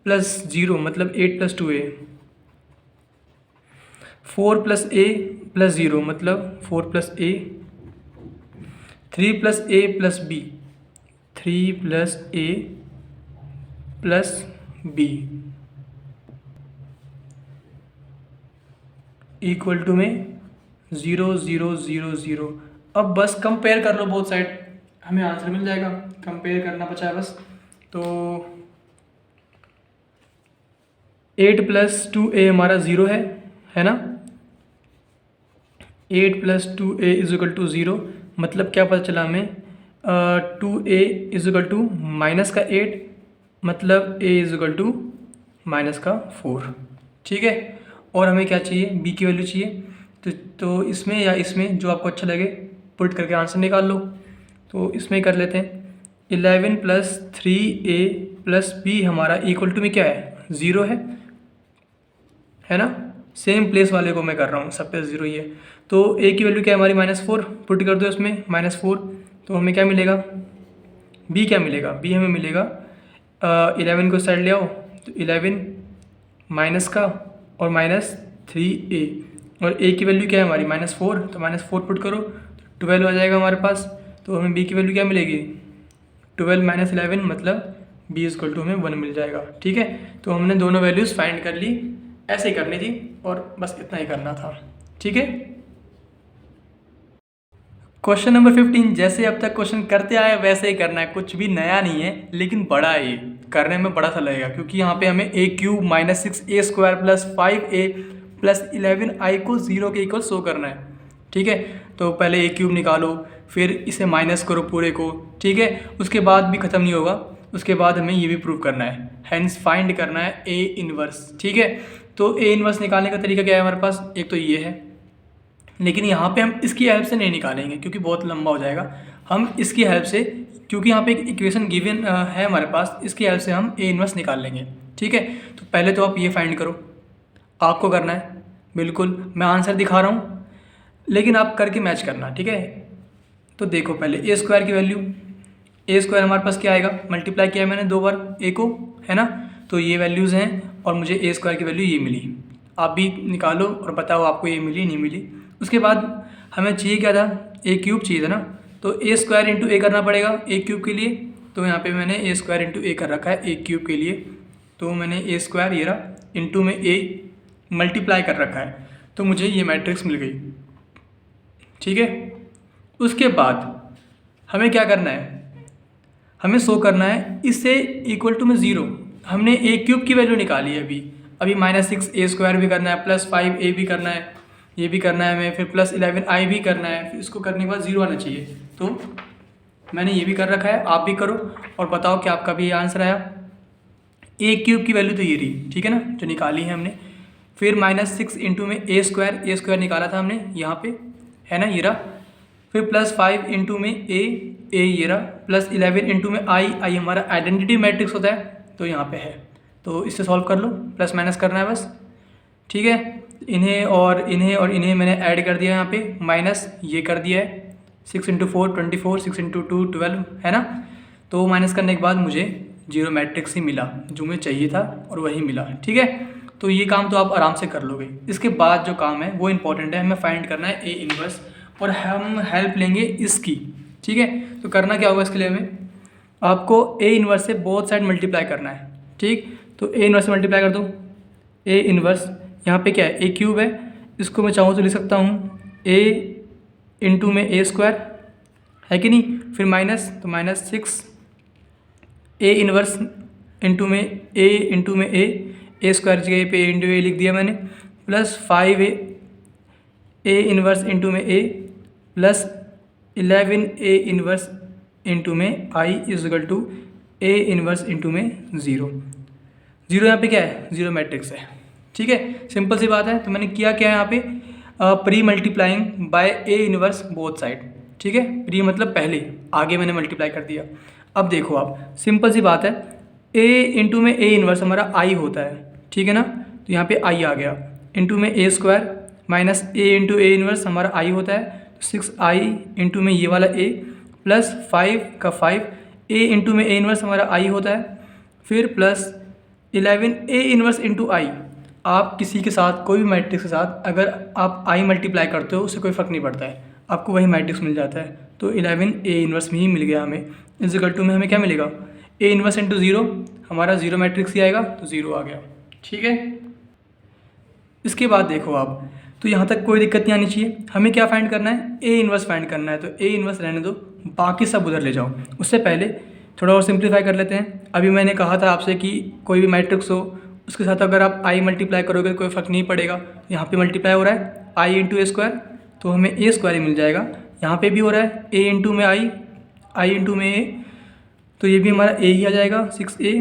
[SPEAKER 1] प्लस 0 मतलब 8 plus 2a, 4 plus a plus 0 मतलब 4 plus a, 3 plus a plus b 3 plus a plus b equal to में 0 0 0 0। अब बस कंपेयर कर लो बोथ साइड, हमें आंसर मिल जाएगा। कंपेयर करना बचा है बस, तो 8 प्लस 2a हमारा 0 है ना। 8 plus 2a is equal to 0 मतलब क्या पता चला हमें 2a is equal to minus का 8 मतलब a is equal to minus का 4, ठीक है। और हमें क्या चाहिए b की वैल्यू चाहिए, तो इसमें या इसमें जो आपको अच्छा लगे पुट करके आंसर निकाल लो। तो इसमें कर लेते हैं 11 प्लस 3a प्लस b हमारा इक्वल टू में क्या है 0 है ना। सेम प्लेस वाले को मैं कर रहा हूँ, सब पे 0 ही है। तो a की वैल्यू क्या है हमारी -4, पुट कर दो इसमें -4, तो हमें क्या मिलेगा b क्या मिलेगा, b हमें मिलेगा 11 को साइड ले आओ तो 11 माइनस का और -3a, और a की वैल्यू क्या है हमारी -4, तो -4 पुट करो तो 12 आ जाएगा हमारे पास। तो हमें b की वैल्यू क्या मिलेगी 12 माइनस 11 मतलब b इक्वल टू हमें 1 मिल जाएगा, ठीक है। तो हमने दोनों वैल्यूज़ फाइंड कर ली, ऐसे ही करनी थी और बस इतना ही करना था, ठीक है। क्वेश्चन नंबर 15, जैसे अब तक क्वेश्चन करते आए वैसे ही करना है, कुछ भी नया नहीं है लेकिन बड़ा है, ये करने में बड़ा सा लगेगा क्योंकि यहाँ पे हमें a cube minus 6a square plus 5a plus 11i को 0 के इक्वल शो करना है, ठीक है। तो पहले a क्यूब निकालो, फिर इसे माइनस करो पूरे को, ठीक है। उसके बाद भी ख़त्म नहीं होगा, उसके बाद हमें ये भी प्रूव करना है, हैंस फाइंड करना है a इनवर्स, ठीक है। तो a इनवर्स निकालने का तरीका क्या है हमारे पास, एक तो ये है, लेकिन यहाँ पे हम इसकी हेल्प से नहीं निकालेंगे क्योंकि बहुत लंबा हो जाएगा। हम इसकी हेल्प से, क्योंकि यहाँ पे एक इक्वेशन गिवन है हमारे पास, इसकी हेल्प से हम ए इनवर्स निकाल लेंगे, ठीक है। तो पहले तो आप ये फाइंड करो, आपको करना है, बिल्कुल मैं आंसर दिखा रहा हूँ लेकिन आप करके मैच करना, ठीक है। तो देखो पहले ए स्क्वायर की वैल्यू, ए स्क्वायर हमारे पास क्या आएगा, मल्टीप्लाई किया मैंने 2 बार ए को, है ना। तो ये वैल्यूज़ हैं और मुझे ए स्क्वायर की वैल्यू ये मिली, आप भी निकालो और बताओ आपको ये मिली नहीं मिली। उसके बाद हमें चाहिए क्या था, ए क्यूब चाहिए था ना, तो ए स्क्वायर इंटू ए करना पड़ेगा ए क्यूब के लिए। तो यहाँ पे मैंने ए स्क्वायर इंटू ए कर रखा है ए क्यूब के लिए, तो मैंने ए स्क्वायर ये रहा इंटू में ए मल्टीप्लाई कर रखा है, तो मुझे ये मैट्रिक्स मिल गई, ठीक है। उसके बाद हमें क्या करना है, हमें शो करना है इससे इक्वल टू में 0, हमने ए क्यूब की वैल्यू निकाली है अभी -6a स्क्वायर भी करना है, +5a भी करना है, ये भी करना है हमें, फिर +11i भी करना है, फिर इसको करने के बाद 0 आना चाहिए। तो मैंने ये भी कर रखा है, आप भी करो और बताओ कि आपका भी ये आंसर आया। ए क्यूब की वैल्यू तो ये रही, ठीक है ना, जो निकाली है हमने। फिर -6 इंटू में ए स्क्वायर निकाला था हमने यहाँ पे, है ना, ये रहा। फिर +5 इंटू में ए ये रहा, +11 इंटू में आई हमारा आइडेंटिटी मैट्रिक्स होता है, तो यहाँ पे है। तो इससे सॉल्व कर लो, प्लस माइनस करना है बस, ठीक है। इन्हें और इन्हें मैंने ऐड कर दिया यहाँ पे, माइनस ये कर दिया है, 6 इंटू 4 24, 6 इंटू 2 12, है ना। तो माइनस करने के बाद मुझे 0 मैट्रिक्स ही मिला, जो मुझे चाहिए था और वही मिला, ठीक है। तो ये काम तो आप आराम से कर लोगे। इसके बाद जो काम है वो इंपॉर्टेंट है, हमें फाइंड करना है ए इनवर्स, और हम हेल्प लेंगे इसकी, ठीक है। तो करना क्या होगा इसके लिए, हमें आपको ए इनवर्स से बोथ साइड मल्टीप्लाई करना है, ठीक। तो ए इनवर्स से मल्टीप्लाई कर दो, ए इनवर्स यहाँ पे क्या है ए क्यूब है, इसको मैं चाहूँ तो लिख सकता हूँ ए इंटू में ए स्क्वायर, है कि नहीं। फिर माइनस, तो -6 ए इनवर्स इंटू में ए स्क्वायर जगह पे ए इंटू ए लिख दिया मैंने, +5 ए इनवर्स इंटू में A plus 11 A inverse into में I is equal to A inverse into में 0 यहाँ पे क्या है 0 मैट्रिक्स है, ठीक है। सिंपल सी बात है। तो मैंने किया क्या है यहाँ पे, pre multiplying by A inverse both side, ठीक है। प्री मतलब पहले, आगे मैंने मल्टीप्लाई कर दिया। अब देखो आप, सिंपल सी बात है, ए इंटू में ए इन्वर्स हमारा आई होता है, ठीक है ना, तो यहाँ पे आई आ गया, इंटू में ए square minus A into A inverse हमारा आई होता है, तो 6i इंटू में ये वाला ए प्लस 5 का 5 ए इंटू में ए इन्वर्स हमारा आई होता है, फिर प्लस 11 ए इन्वर्स इंटू आई। आप किसी के साथ कोई भी मैट्रिक्स के साथ अगर आप आई मल्टीप्लाई करते हो उससे कोई फ़र्क नहीं पड़ता है, आपको वही मैट्रिक्स मिल जाता है। तो 11 ए इन्वर्स में ही मिल गया हमें, इक्वल टू में हमें क्या मिलेगा, ए इन्वर्स इंटू ज़ीरो, हमारा ज़ीरो मैट्रिक्स ही आएगा तो ज़ीरो आ गया, ठीक है। इसके बाद देखो आप, तो यहाँ तक कोई दिक्कत नहीं आनी चाहिए। हमें क्या फाइंड करना है, ए इन्वर्स फाइंड करना है, तो ए इन्वर्स रहने दो, बाकी सब उधर ले जाओ। उससे पहले थोड़ा और सिंप्लीफाई कर लेते हैं। अभी मैंने कहा था आपसे कि कोई भी मैट्रिक्स हो उसके साथ अगर आप आई मल्टीप्लाई करोगे कोई फ़र्क नहीं पड़ेगा। यहाँ पे मल्टीप्लाई हो रहा है आई इंटू ए स्क्वायर, तो हमें ए स्क्वायर ही मिल जाएगा। यहाँ पे भी हो रहा है ए इंटू में आई इंटू में ए, तो ये भी हमारा ए ही आ जाएगा, 6a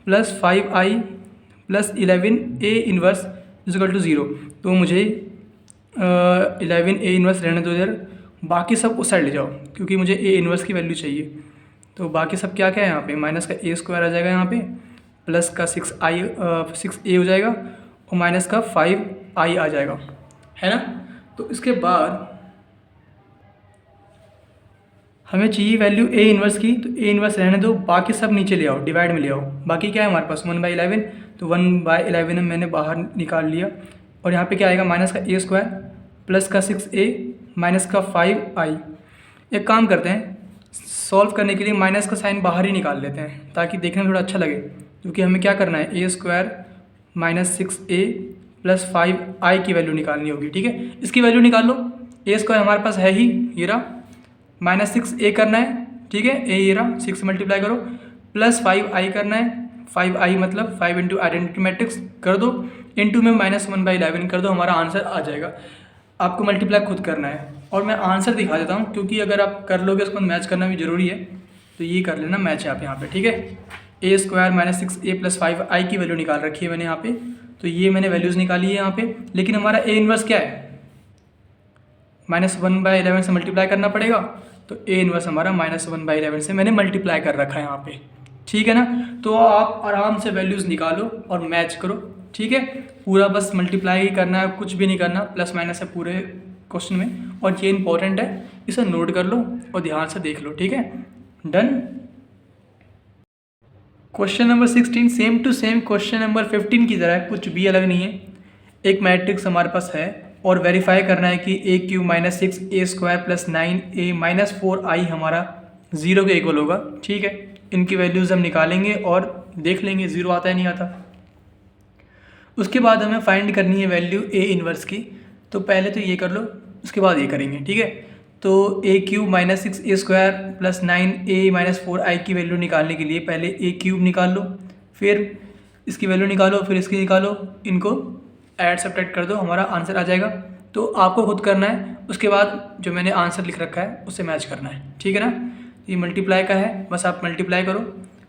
[SPEAKER 1] plus 5i plus 11 A inverse equal to zero. तो मुझे 11 ए इन्वर्स रहने दो इधर, बाकी सब उस साइड ले जाओ क्योंकि मुझे ए इन्वर्स की वैल्यू चाहिए। तो बाकी सब क्या क्या है यहाँ पे, माइनस का ए स्क्वायर आ जाएगा यहाँ पे, प्लस का 6a हो जाएगा और माइनस का 5i आ जाएगा, है ना। तो इसके बाद हमें चाहिए वैल्यू ए इन्वर्स की, तो ए इन्वर्स रहने दो, बाकी सब नीचे ले आओ, डिवाइड में ले आओ। बाकी क्या है हमारे पास 1/11, तो 1/11 मैंने बाहर निकाल लिया और यहाँ पे क्या आएगा, माइनस का ए स्क्वायर प्लस का 6a माइनस का 5i। एक काम करते हैं, सॉल्व करने के लिए माइनस का साइन बाहर ही निकाल लेते हैं ताकि देखने में थोड़ा अच्छा लगे, क्योंकि हमें क्या करना है, ए square minus 6a plus 5i की वैल्यू निकालनी होगी, ठीक है। इसकी वैल्यू निकाल लो, ए स्क्वायर हमारे पास है ही, ये रहा, माइनस 6a करना है, ठीक है, ए ये रहा, 6 मल्टीप्लाई करो, प्लस 5i करना है, 5i मतलब 5 इंटू आइडेंटिटी मैट्रिक्स कर दो, इंटू में माइनस 1/11 कर दो, हमारा आंसर आ जाएगा। आपको मल्टीप्लाई खुद करना है और मैं आंसर दिखा देता हूँ क्योंकि अगर आप कर लोगे उसको मैच करना भी ज़रूरी है, तो ये कर लेना मैच आप यहाँ पे, ठीक है। ए square minus 6a plus 5i की वैल्यू निकाल रखी है मैंने यहाँ पे, तो ये मैंने वैल्यूज़ निकाली है यहाँ पे, लेकिन हमारा ए इन्वर्स क्या है, माइनस 1/11 से मल्टीप्लाई करना पड़ेगा, तो ए इन्वर्स हमारा माइनस 1/11 से मैंने मल्टीप्लाई कर रखा है यहाँ पे, ठीक है ना। तो आप आराम से वैल्यूज़ निकालो और मैच करो, ठीक है। पूरा बस मल्टीप्लाई ही करना है, कुछ भी नहीं करना, प्लस माइनस है पूरे क्वेश्चन में, और ये इंपॉर्टेंट है, इसे नोट कर लो और ध्यान से देख लो, ठीक है। Done. Question number 16 same to same question number 15 की तरह है, कुछ भी अलग नहीं है। एक मैट्रिक्स हमारे पास है और वेरीफाई करना है कि A cube minus 6a square plus 9a minus 4i हमारा 0 के इक्वल होगा, ठीक है। इनकी वैल्यूज़ हम निकालेंगे और देख लेंगे 0 आता है नहीं आता। उसके बाद हमें फाइंड करनी है वैल्यू ए इन्वर्स की, तो पहले तो ये कर लो, उसके बाद ये करेंगे, ठीक है। तो A cube minus 6a square plus 9a minus 4i की वैल्यू निकालने के लिए पहले ए क्यूब निकाल लो, फिर इसकी वैल्यू निकालो, फिर इसकी निकालो, इनको ऐड सब्ट्रैक्ट कर दो, हमारा आंसर आ जाएगा। तो आपको खुद करना है, उसके बाद जो मैंने आंसर लिख रखा है उससे मैच करना है, ठीक है ना। ये मल्टीप्लाई का है, बस आप मल्टीप्लाई करो,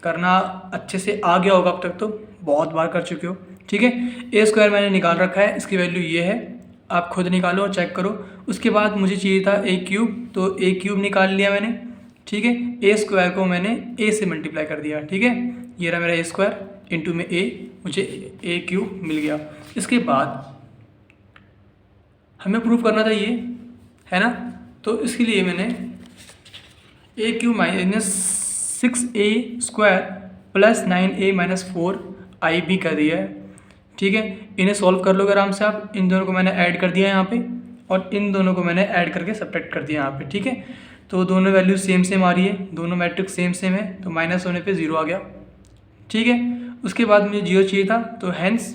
[SPEAKER 1] करना अच्छे से आ गया होगा अब तक, तो बहुत बार कर चुके हो, ठीक है। ए स्क्वायर मैंने निकाल रखा है, इसकी वैल्यू ये है, आप खुद निकालो और चेक करो। उसके बाद मुझे चाहिए था ए क्यूब, तो ए क्यूब निकाल लिया मैंने, ठीक है। ए स्क्वायर को मैंने ए से मल्टीप्लाई कर दिया, ठीक है। ये रहा मेरा ए स्क्वायर इंटू में ए, मुझे ए क्यूब मिल गया। इसके बाद हमें प्रूफ करना था ये, है ना, तो इसके लिए मैंने A cube minus 6a square plus 9a minus 4i भी कर दिया है, ठीक है। इन्हें सॉल्व कर लोगे आराम से आप, इन दोनों को मैंने ऐड कर दिया यहाँ पे और इन दोनों को मैंने ऐड करके सब्ट्रैक्ट कर दिया यहाँ पे, ठीक है। तो दोनों वैल्यू सेम सेम आ रही है, दोनों मैट्रिक्स सेम सेम है, तो माइनस होने पे 0 आ गया, ठीक है। उसके बाद मुझे 0 चाहिए था, तो हैंस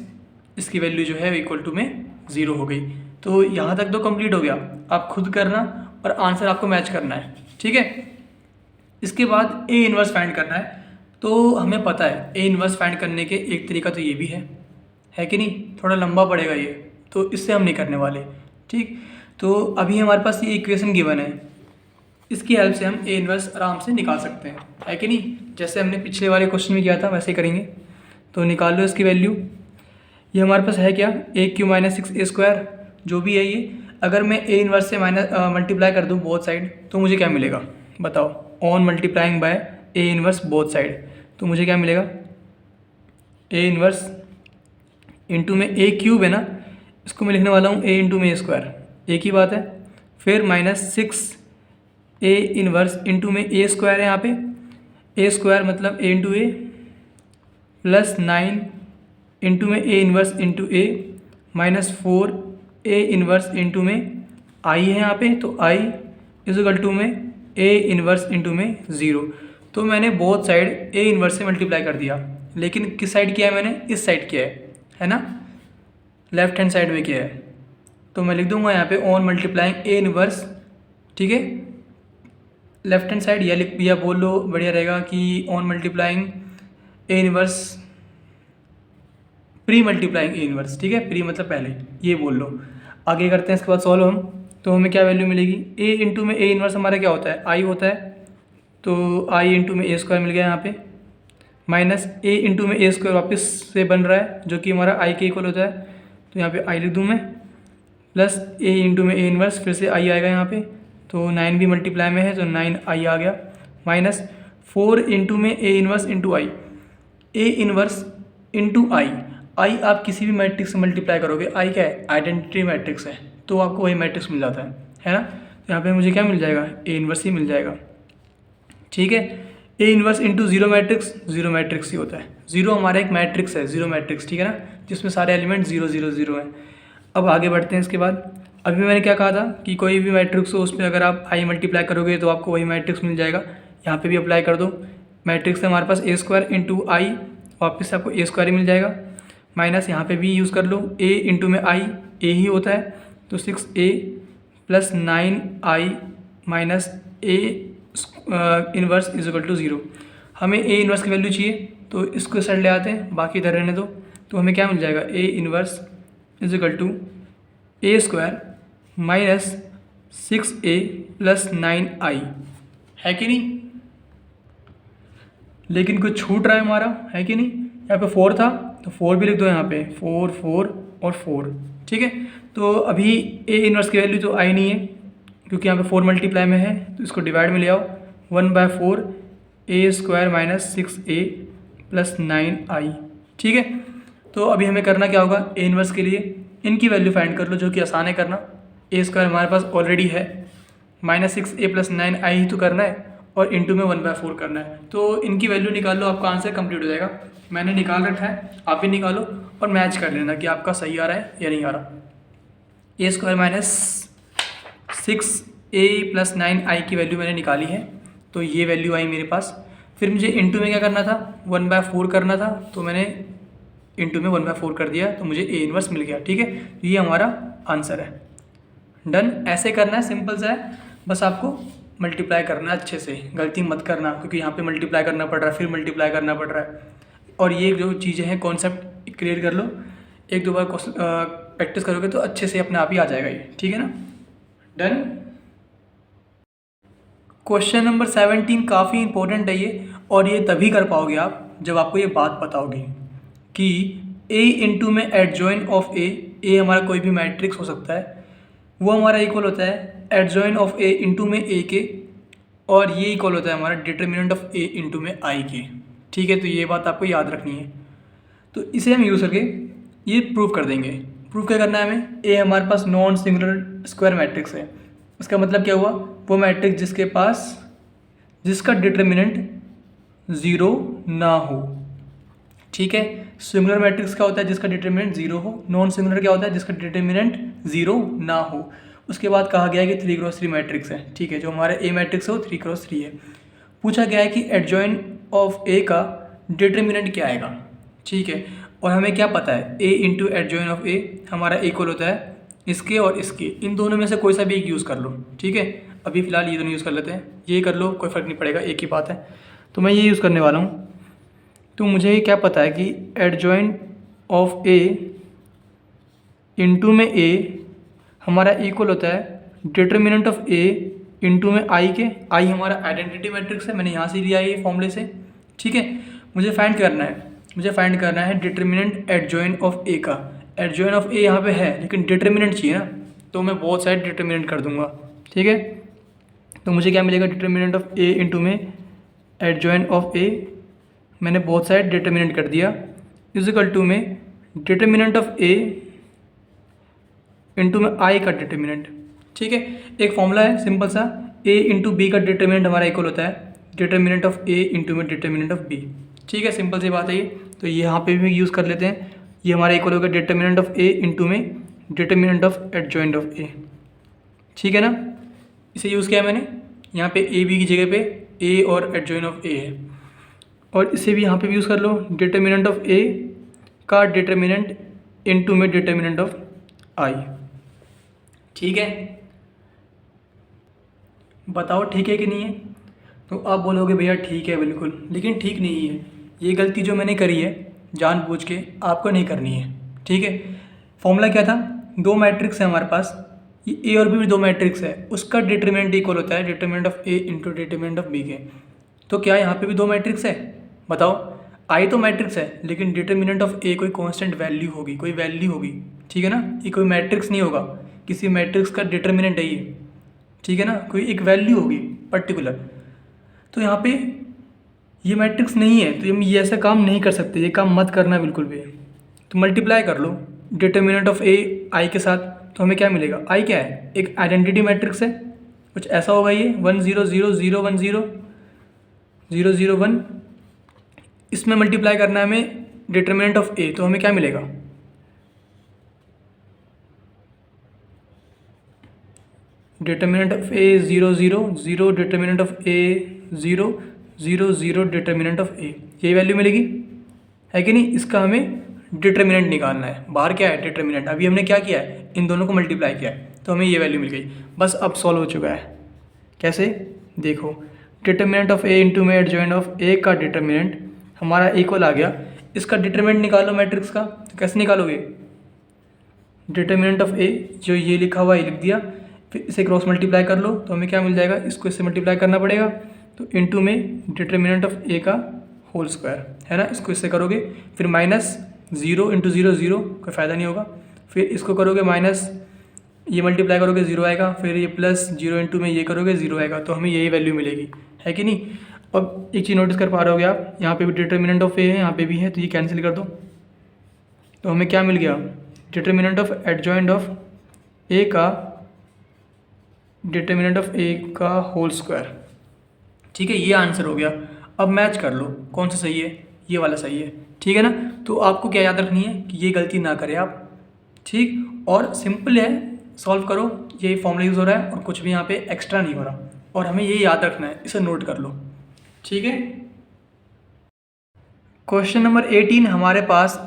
[SPEAKER 1] इसकी वैल्यू जो है इक्वल टू में 0 हो गई। तो यहाँ तक तो कंप्लीट हो गया, आप खुद करना और आंसर आपको मैच करना है, ठीक है। इसके बाद ए इन्वर्स फाइंड करना है, तो हमें पता है ए इन्वर्स फाइंड करने के एक तरीका तो ये भी है कि नहीं, थोड़ा लंबा पड़ेगा ये, तो इससे हम नहीं करने वाले, ठीक। तो अभी हमारे पास ये इक्वेशन गिवन है, इसकी हेल्प से हम ए इन्वर्स आराम से निकाल सकते हैं, है कि नहीं। जैसे हमने पिछले वाले क्वेश्चन में किया था वैसे ही करेंगे। तो निकाल लो इसकी वैल्यू, ये हमारे पास है क्या, ए क्यू माइनस 6a स्क्वायर जो भी है ये, अगर मैं ए इन्वर्स से मल्टीप्लाई कर दूँ बोथ साइड तो मुझे क्या मिलेगा बताओ, on multiplying by A inverse both side, तो मुझे क्या मिलेगा, ए इन्वर्स इंटू में ए क्यूब है ना, इसको मैं लिखने वाला हूँ ए इंटू में ए स्क्वायर, एक ही बात है। फिर -6 ए इन्वर्स इंटू में ए स्क्वायर है यहाँ पे, ए स्क्वायर मतलब ए इंटू ए, प्लस 9 इंटू में A inverse into A, -4 A inverse into में आई है यहाँ पे, तो आई इजिकल टू में ए इन्वर्स इंटू में 0। तो मैंने बोथ साइड ए इन्वर्स से मल्टीप्लाई कर दिया, लेकिन किस साइड किया है मैंने, इस साइड किया है ना, लेफ्ट हैंड साइड में किया है। तो मैं लिख दूंगा यहाँ पे ऑन मल्टीप्लाइंग ए इन्वर्स, ठीक है, लेफ्ट हैंड साइड, या बोल लो बढ़िया रहेगा कि on multiplying A inverse pre multiplying A inverse, ठीक है, प्री मतलब पहले, ये बोल लो। आगे करते हैं इसके बाद सॉल्व हम, तो हमें क्या वैल्यू मिलेगी, ए इंटू में ए इन्वर्स हमारा क्या होता है, आई होता है, तो आई इंटू में ए स्क्वायर मिल गया यहाँ पे, माइनस ए इंटू में ए स्क्वायर वापस से बन रहा है जो कि हमारा आई के इक्वल होता है, तो यहाँ पे आई लिख दूँ मैं, प्लस ए इंटू में ए इन्वर्स, फिर से आई आएगा यहाँ पे, तो 9 भी मल्टीप्लाई में है तो 9 आई आ गया, माइनस 4 इंटू में A inverse into I, A inverse into आई, आई आप किसी भी मैट्रिक्स से मल्टीप्लाई करोगे, आई क्या है, आइडेंटिटी मैट्रिक्स है, तो आपको वही मैट्रिक्स मिल जाता है ना। तो यहाँ पे मुझे क्या मिल जाएगा, ए इन्वर्स ही मिल जाएगा, ठीक है। A inverse into zero matrix ही होता है, जीरो हमारा एक मैट्रिक्स है, जीरो मैट्रिक्स, ठीक है ना, जिसमें सारे एलिमेंट 0 0 0 हैं। अब आगे बढ़ते हैं इसके बाद, अभी मैंने क्या कहा था कि कोई भी मैट्रिक्स हो उस पर अगर आप आई मल्टीप्लाई करोगे तो आपको वही मैट्रिक्स मिल जाएगा, यहाँ पे भी अप्लाई कर दो। मैट्रिक्स है हमारे पास ए स्क्वायर इंटू आई, वापस से आपको ए स्क्वायर ही मिल जाएगा, माइनस यहाँ पे भी यूज़ कर लो, ए इंटू में आई ए ही होता है, तो 6a plus 9i minus A inverse is equal to 0। हमें ए इन्वर्स की वैल्यू चाहिए तो इसको साइड ले आते हैं, बाकी इधर रहने दो, तो हमें क्या मिल जाएगा, A inverse is equal to A square minus 6a plus 9i, है कि नहीं। लेकिन कुछ छूट रहा है हमारा, है कि नहीं, यहाँ पे 4 था तो 4 भी लिख दो यहाँ पे, 4 4 और 4, ठीक है। तो अभी ए इन्वर्स की वैल्यू तो आई नहीं है क्योंकि यहाँ पे 4 मल्टीप्लाई में है, तो इसको डिवाइड में ले आओ, 1/4 ए square minus 6a plus 9i, ठीक है। तो अभी हमें करना क्या होगा, ए इन्वर्स के लिए इनकी वैल्यू फाइंड कर लो, जो कि आसान है करना। ए स्क्वायर हमारे पास ऑलरेडी है, माइनस 6a प्लस 9i ही तो करना है, और इंटू में 1/4 करना है, तो इनकी वैल्यू निकाल लो, आपका आंसर कंप्लीट हो जाएगा। मैंने निकाल रखा है, आप भी निकालो और मैच कर लेना कि आपका सही आ रहा है या नहीं आ रहा। ए square minus 6a plus 9i की वैल्यू मैंने निकाली है, तो ये वैल्यू आई मेरे पास। फिर मुझे इंटू में क्या करना था, 1/4 करना था, तो मैंने इंटू में 1/4 कर दिया, तो मुझे ए इन्वर्स मिल गया, ठीक है। तो ये हमारा आंसर है, डन। ऐसे करना है, सिंपल सा है, बस आपको मल्टीप्लाई करना है अच्छे से, गलती मत करना, क्योंकि यहाँ पे मल्टीप्लाई करना पड़ रहा है, फिर मल्टीप्लाई करना पड़ रहा है, और ये जो चीज़ें हैं कॉन्सेप्ट क्लियर कर लो, एक दो बार प्रैक्टिस करोगे तो अच्छे से अपने आप ही आ जाएगा ये, ठीक है ना, डन। क्वेश्चन नंबर 17 काफ़ी इंपॉर्टेंट है ये, और ये तभी कर पाओगे आप जब आपको ये बात पता होगी कि a इंटू में एडजॉइन ऑफ ए हमारा कोई भी मैट्रिक्स हो सकता है, वो हमारा इक्वल होता है एडजॉइन ऑफ ए इंटू में ए के, और ये इक्वल होता है हमारा डिटर्मिनेंट ऑफ ए इंटू में आई के, ठीक है। तो ये बात आपको याद रखनी है, तो इसे हम यूज़ करके ये प्रूव कर देंगे। प्रूव क्या करना है हमें, ए हमारे पास नॉन सिंगुलर स्क्वायर मैट्रिक्स है, इसका मतलब क्या हुआ, वो मैट्रिक्स जिसका डिटर्मिनेंट 0 ना हो, ठीक है। सिंगुलर मैट्रिक्स क्या होता है, जिसका डिटर्मिनेंट 0 हो, नॉन सिंगुलर क्या होता है, जिसका डिटर्मिनेंट 0 ना हो। उसके बाद कहा गया है कि 3x3 मैट्रिक्स है, ठीक है, जो हमारा ए मैट्रिक्स है वो 3x3 है। पूछा गया है कि एडजॉइन ऑफ ए का डिटर्मिनेंट क्या आएगा, ठीक है, और हमें क्या पता है, ए इंटू एडजॉइन ऑफ ए हमारा इक्वल होता है इसके और इसके, इन दोनों में से कोई सा भी एक यूज़ कर लो, ठीक है। अभी फ़िलहाल ये दोनों यूज़ कर लेते हैं, ये कर लो, कोई फ़र्क नहीं पड़ेगा, एक ही बात है, तो मैं ये यूज़ करने वाला हूँ। तो मुझे क्या पता है कि एडजॉइन ऑफ ए इंटू में ए हमारा इक्वल होता है डिटर्मिनेंट ऑफ ए इंटू में आई के, आई हमारा आइडेंटिटी मैट्रिक्स है, मैंने यहाँ से लिया है ये फॉर्मूले से, ठीक है। मुझे फाइंड करना है डिटर्मिनेंट एडजॉइन ऑफ ए का। एडजॉइन ऑफ ए यहाँ पे है लेकिन डिटर्मिनेंट चाहिए ना, तो मैं बहुत सारे डिटर्मिनेंट कर दूंगा, ठीक है। तो मुझे क्या मिलेगा, डिटर्मिनेंट ऑफ ए इंटू में एडजॉइन ऑफ ए, मैंने बहुत सारे डिटर्मिनेंट कर दिया, इज इक्वल टू में डिटर्मिनेंट ऑफ ए इंटू में आई का डिटर्मिनेंट। ठीक है, एक फॉर्मूला है सिंपल सा, ए इंटू बी का डिटर्मिनेंट हमारा इक्वल होता है डिटर्मिनेंट ऑफ ए इंटू में डिटर्मिनेंट ऑफ बी। ठीक है, सिंपल सी बात है ये, तो ये यहाँ पे भी यूज़ कर लेते हैं। ये हमारा इक्वल होगा डिटर्मिनेंट ऑफ ए इंटू में determinant of adjoint of A. ठीक है ना, इसे यूज़ किया है मैंने, यहाँ पे ए बी की जगह पे ए और एडजॉइंट ऑफ ए है, और इसे भी यहाँ पे भी यूज़ कर लो, डिटर्मिनेंट ऑफ ए का डिटर्मिनेंट इंटू में डिटर्मिनेंट ऑफ आई। ठीक है, बताओ ठीक है कि नहीं है? तो आप बोलोगे भैया ठीक है बिल्कुल, लेकिन ठीक नहीं है। ये गलती जो मैंने करी है जानबूझ के आपको नहीं करनी है। ठीक है, फॉर्मूला क्या था, दो मैट्रिक्स है हमारे पास, ये ए और बी भी दो मैट्रिक्स है, उसका डिटर्मिनेंट इक्वल होता है determinant of A into determinant of B के। तो क्या यहाँ पे भी दो मैट्रिक्स है? बताओ, आई तो मैट्रिक्स है लेकिन डिटर्मिनेंट ऑफ ए कोई कांस्टेंट वैल्यू होगी, कोई वैल्यू होगी। ठीक है ना, ये कोई मैट्रिक्स नहीं होगा, किसी मैट्रिक्स का डिटर्मिनेंट है ये। ठीक है ना, कोई एक वैल्यू होगी पर्टिकुलर। तो यहाँ पे ये मैट्रिक्स नहीं है, तो हम ये ऐसा काम नहीं कर सकते, ये काम मत करना बिल्कुल भी। तो मल्टीप्लाई कर लो डिटर्मिनेंट ऑफ ए आई के साथ, तो हमें क्या मिलेगा? आई क्या है? एक आइडेंटिटी मैट्रिक्स है, कुछ ऐसा होगा ये 1 0 0 0 1 0 0 0 1। इसमें मल्टीप्लाई करना है हमें डिटर्मिनेंट ऑफ ए, तो हमें क्या मिलेगा? Determinant of A 0 0 0 determinant of A 0 0 0 determinant of A, ये वैल्यू मिलेगी, है कि नहीं? इसका हमें डिटर्मिनेंट निकालना है। बाहर क्या है? डिटर्मिनेंट। अभी हमने क्या किया है? इन दोनों को मल्टीप्लाई किया है, तो हमें ये वैल्यू मिल गई। बस अब सॉल्व हो चुका है। कैसे? देखो, डिटर्मिनेंट ऑफ ए इंटू में एडजॉइंट ऑफ ए का डिटर्मिनेंट हमारा इक्वल आ गया। इसका डिटर्मिनेंट निकालो मैट्रिक्स का, तो कैसे निकालोगे? डिटर्मिनेंट ऑफ ए जो ये लिखा हुआ है लिख दिया, फिर इसे क्रॉस मल्टीप्लाई कर लो, तो हमें क्या मिल जाएगा? इसको इससे मल्टीप्लाई करना पड़ेगा, तो इंटू में डिटर्मिनेंट ऑफ ए का होल स्क्वायर, है ना। इसको इससे करोगे, फिर माइनस 0 इंटू 0 0, कोई फ़ायदा नहीं होगा। फिर इसको करोगे माइनस, ये मल्टीप्लाई करोगे 0 आएगा, फिर ये प्लस 0 इंटू में ये करोगे 0 आएगा, तो हमें यही वैल्यू मिलेगी, है कि नहीं? अब एक चीज़ नोटिस कर पा रहे होगे आप, यहाँ पे भी डिटर्मिनेंट ऑफ ए है, यहाँ पे भी है, तो ये कैंसिल कर दो, तो हमें क्या मिल गया? डिटर्मिनेंट ऑफ एडजॉइंट ऑफ ए का डिटर्मिनेंट ऑफ ए का होल स्क्वायर। ठीक है, ये आंसर हो गया। अब मैच कर लो कौन सा सही है, ये वाला सही है। ठीक है ना, तो आपको क्या याद रखनी है कि ये गलती ना करें आप। ठीक, और सिंपल है, सॉल्व करो, ये फॉर्मूला यूज़ हो रहा है और कुछ भी यहाँ पे एक्स्ट्रा नहीं हो रहा, और हमें ये याद रखना है, इसे नोट कर लो। ठीक है, क्वेश्चन नंबर 18 हमारे पास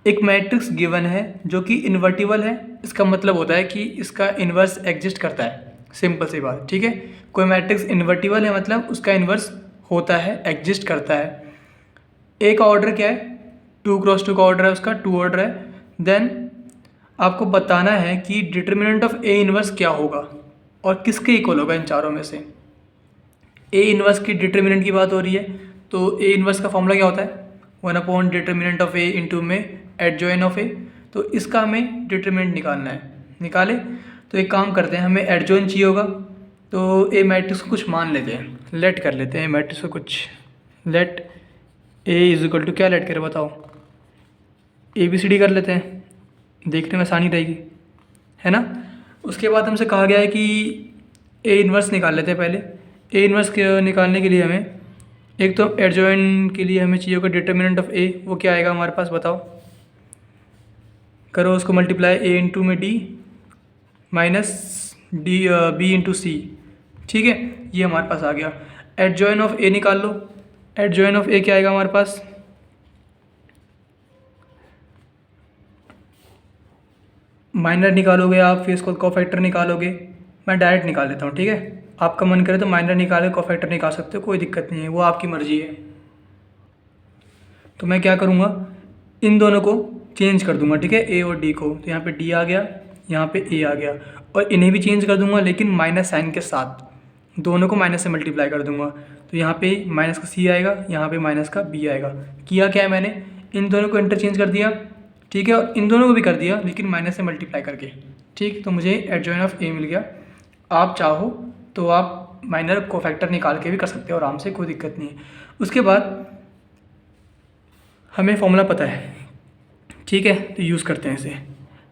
[SPEAKER 1] एक मैट्रिक्स गिवन है जो कि इन्वर्टिबल है। इसका मतलब होता है कि इसका इन्वर्स एग्जिस्ट करता है, सिंपल सी बात। ठीक है, कोई मैट्रिक्स इन्वर्टिबल है मतलब उसका इन्वर्स होता है, एग्जिस्ट करता है। ए का ऑर्डर क्या है? 2 क्रॉस 2 का ऑर्डर है, उसका 2 ऑर्डर है। देन आपको बताना है कि डिटर्मिनेंट ऑफ ए इन्वर्स क्या होगा और किसके इक्वल होगा इन चारों में से। ए इन्वर्स की डिटर्मिनेंट की बात हो रही है, तो ए इन्वर्स का फॉर्मूला क्या होता है? 1 डिटर्मिनेंट ऑफ ए इंटू में एडजॉइन ऑफ ए। तो इसका हमें डिटर्मिनेंट निकालना है। निकाले तो एक काम करते हैं, हमें एडजॉइन चाहिए होगा, तो ए मैट्रिक्स को कुछ मान लेते हैं, लेट कर लेते हैं मैट्रिक्स को कुछ। Let A is equal to क्या लेट करें बताओ? ABCD कर लेते हैं, देखने में आसानी रहेगी, है ना। उसके बाद हमसे कहा गया है कि ए इन्वर्स निकाल लेते हैं पहले। ए इन्वर्स निकालने के लिए हमें एक तो एडजॉइन के लिए हमें चाहिए होगा डिटर्मिनेंट ऑफ ए, वो क्या आएगा हमारे पास बताओ? करो उसको मल्टीप्लाई ए इंटू में D minus D B into C. ठीक है, ये हमारे पास आ गया। एडजॉइन ऑफ ए निकाल लो। एडजॉइन ऑफ ए क्या आएगा हमारे पास? माइनर निकालोगे आप, फिर इसको कोफैक्टर निकालोगे। मैं डायरेक्ट निकाल लेता हूँ, ठीक है। आपका मन करे तो माइनर निकाले, कोफैक्टर निकाल सकते हो, कोई दिक्कत नहीं है, वो आपकी मर्जी है। तो मैं क्या करूँगा, इन दोनों को चेंज कर दूंगा, ठीक है, ए और डी को। तो यहाँ पे डी आ गया, यहाँ पे ए आ गया, और इन्हें भी चेंज कर दूंगा लेकिन माइनस साइन के साथ, दोनों को माइनस से मल्टीप्लाई कर दूंगा। तो यहाँ पे माइनस का सी आएगा, यहाँ पे माइनस का बी आएगा। किया क्या है मैंने, इन दोनों को इंटरचेंज कर दिया, ठीक है, और इन दोनों को भी कर दिया लेकिन माइनस से मल्टीप्लाई करके, ठीक। तो मुझे एडजॉइन ऑफ ए मिल गया। आप चाहो तो आप माइनर कोफैक्टर निकाल के भी कर सकते हो आराम से, कोई दिक्कत नहीं है। उसके बाद हमें फॉर्मूला पता है, ठीक है, तो यूज़ करते हैं इसे।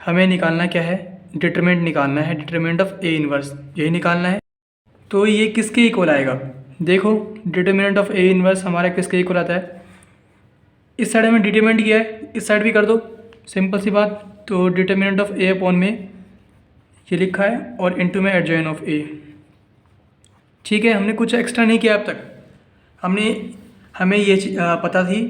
[SPEAKER 1] हमें निकालना क्या है, डिटरमिनेंट निकालना है, डिटरमिनेंट ऑफ ए इनवर्स यही निकालना है। तो ये किसके इक्वल आएगा, देखो डिटरमिनेंट ऑफ ए इनवर्स हमारा किसके इक्वल आता है, इस साइड में डिटरमिनेंट किया है, इस साइड भी कर दो, सिंपल सी बात। तो डिटरमिनेंट ऑफ ए अपॉन में ये लिखा है और इनटू में एडजॉइन ऑफ ए, ठीक है। हमने कुछ एक्स्ट्रा नहीं किया अब तक, हमें ये पता थी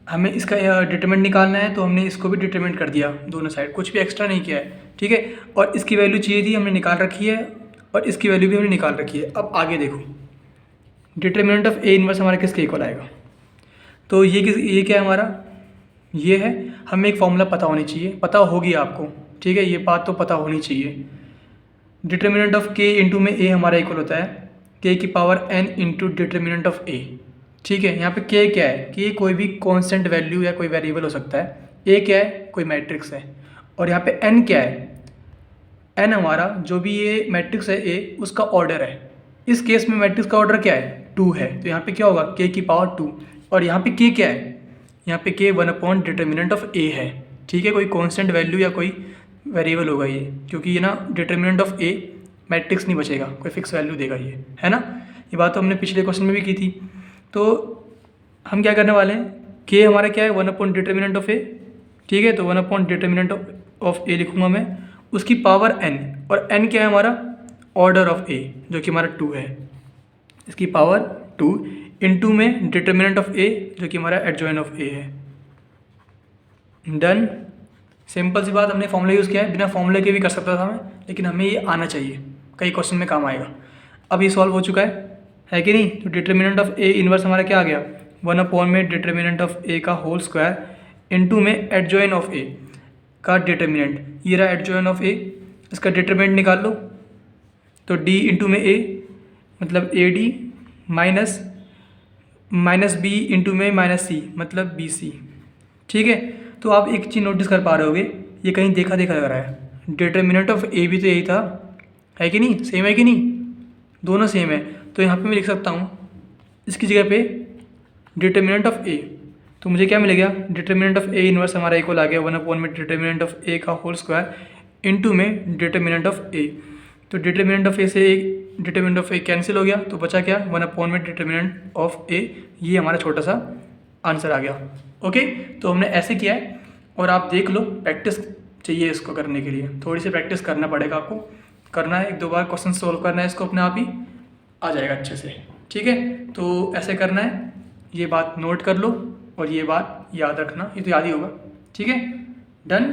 [SPEAKER 1] हमें इसका डिटरमिनेंट निकालना है, तो हमने इसको भी डिटरमिनेंट कर दिया दोनों साइड, कुछ भी एक्स्ट्रा नहीं किया है, ठीक है। और इसकी वैल्यू चाहिए थी, हमने निकाल रखी है, और इसकी वैल्यू भी हमने निकाल रखी है। अब आगे देखो डिटरमिनेंट ऑफ ए इनवर्स हमारा किसके इक्वल आएगा, तो ये क्या है हमारा, ये है। हमें एक फॉर्मूला पता होनी चाहिए, पता होगी आपको, ठीक है, ये बात तो पता होनी चाहिए। डिटरमिनेंट ऑफ के इंटू में ए हमारा इक्वल होता है के की power N into determinant of A, ठीक है। यहाँ पे के क्या है, के कोई भी कांस्टेंट वैल्यू या कोई वेरिएबल हो सकता है, ए क्या है, कोई मैट्रिक्स है, और यहाँ पे एन क्या है, एन हमारा जो भी ये मैट्रिक्स है ए उसका ऑर्डर है। इस केस में मैट्रिक्स का ऑर्डर क्या है, 2 है, तो यहाँ पे क्या होगा के की पावर 2, और यहाँ पे के क्या है, यहाँ पे के 1 डिटरमिनेंट ऑफ ए है, ठीक है। कोई कांस्टेंट वैल्यू या कोई वेरिएबल होगा ये, क्योंकि ये ना डिटरमिनेंट ऑफ ए मैट्रिक्स नहीं बचेगा, कोई फिक्स वैल्यू देगा ये, है ना। ये बात तो हमने पिछले क्वेश्चन में भी की थी। तो हम क्या करने वाले हैं, के हमारा क्या है 1 डिटरमिनेंट ऑफ ए, ठीक है। तो 1 डिटरमिनेंट ऑफ ए लिखूंगा मैं, उसकी पावर एन, और एन क्या है हमारा ऑर्डर ऑफ ए जो कि हमारा 2 है, इसकी पावर 2 इंटू में डिटरमिनेंट ऑफ ए जो कि हमारा एडजॉइन ऑफ ए है। डन, सिंपल सी बात, हमने फॉर्मूला यूज़ किया है, बिना फॉर्मूले के भी कर सकता था मैं, लेकिन हमें ये आना चाहिए, कई क्वेश्चन में काम आएगा। अब ये सॉल्व हो चुका है कि नहीं। तो डिटरमिनेंट ऑफ ए इनवर्स हमारा क्या आ गया, 1 में डिटरमिनेंट ऑफ ए का होल स्क्वायर इंटू में एडजॉइन ऑफ ए का डिटरमिनेंट, ये रहा एडजॉइन ऑफ ए, इसका डिटरमिनेंट निकाल लो। तो डी इंटू में ए मतलब A D minus B into में माइनस सी मतलब बी सी, ठीक है। तो आप एक चीज़ नोटिस कर पा रहे होगे, ये कहीं देखा देखा लग रहा है, डिटरमिनेंट ऑफ ए भी तो यही था, है कि नहीं, सेम है कि नहीं, दोनों सेम है। तो यहाँ पे मैं लिख सकता हूँ इसकी जगह पे डिटरमिनेंट ऑफ ए, तो मुझे क्या मिलेगा, डिटरमिनेंट ऑफ ए इनवर्स हमारा इक्वल आ गया 1 में डिटरमिनेंट ऑफ ए का होल स्क्वायर इंटू में डिटरमिनेंट ऑफ ए। तो डिटरमिनेंट ऑफ ए से एक डिटरमिनेंट ऑफ ए कैंसिल हो गया, तो बचा क्या 1 में डिटरमिनेंट ऑफ ए, ये हमारा छोटा सा आंसर आ गया। ओके, तो हमने ऐसे किया है, और आप देख लो, प्रैक्टिस चाहिए इसको करने के लिए, थोड़ी सी प्रैक्टिस करना पड़ेगा आपको, करना है 1-2 बार क्वेश्चन सोल्व करना है, इसको अपने आप ही आ जाएगा अच्छे से, ठीक है। तो ऐसे करना है, ये बात नोट कर लो और ये बात याद रखना, ये तो याद ही होगा, ठीक है। डन।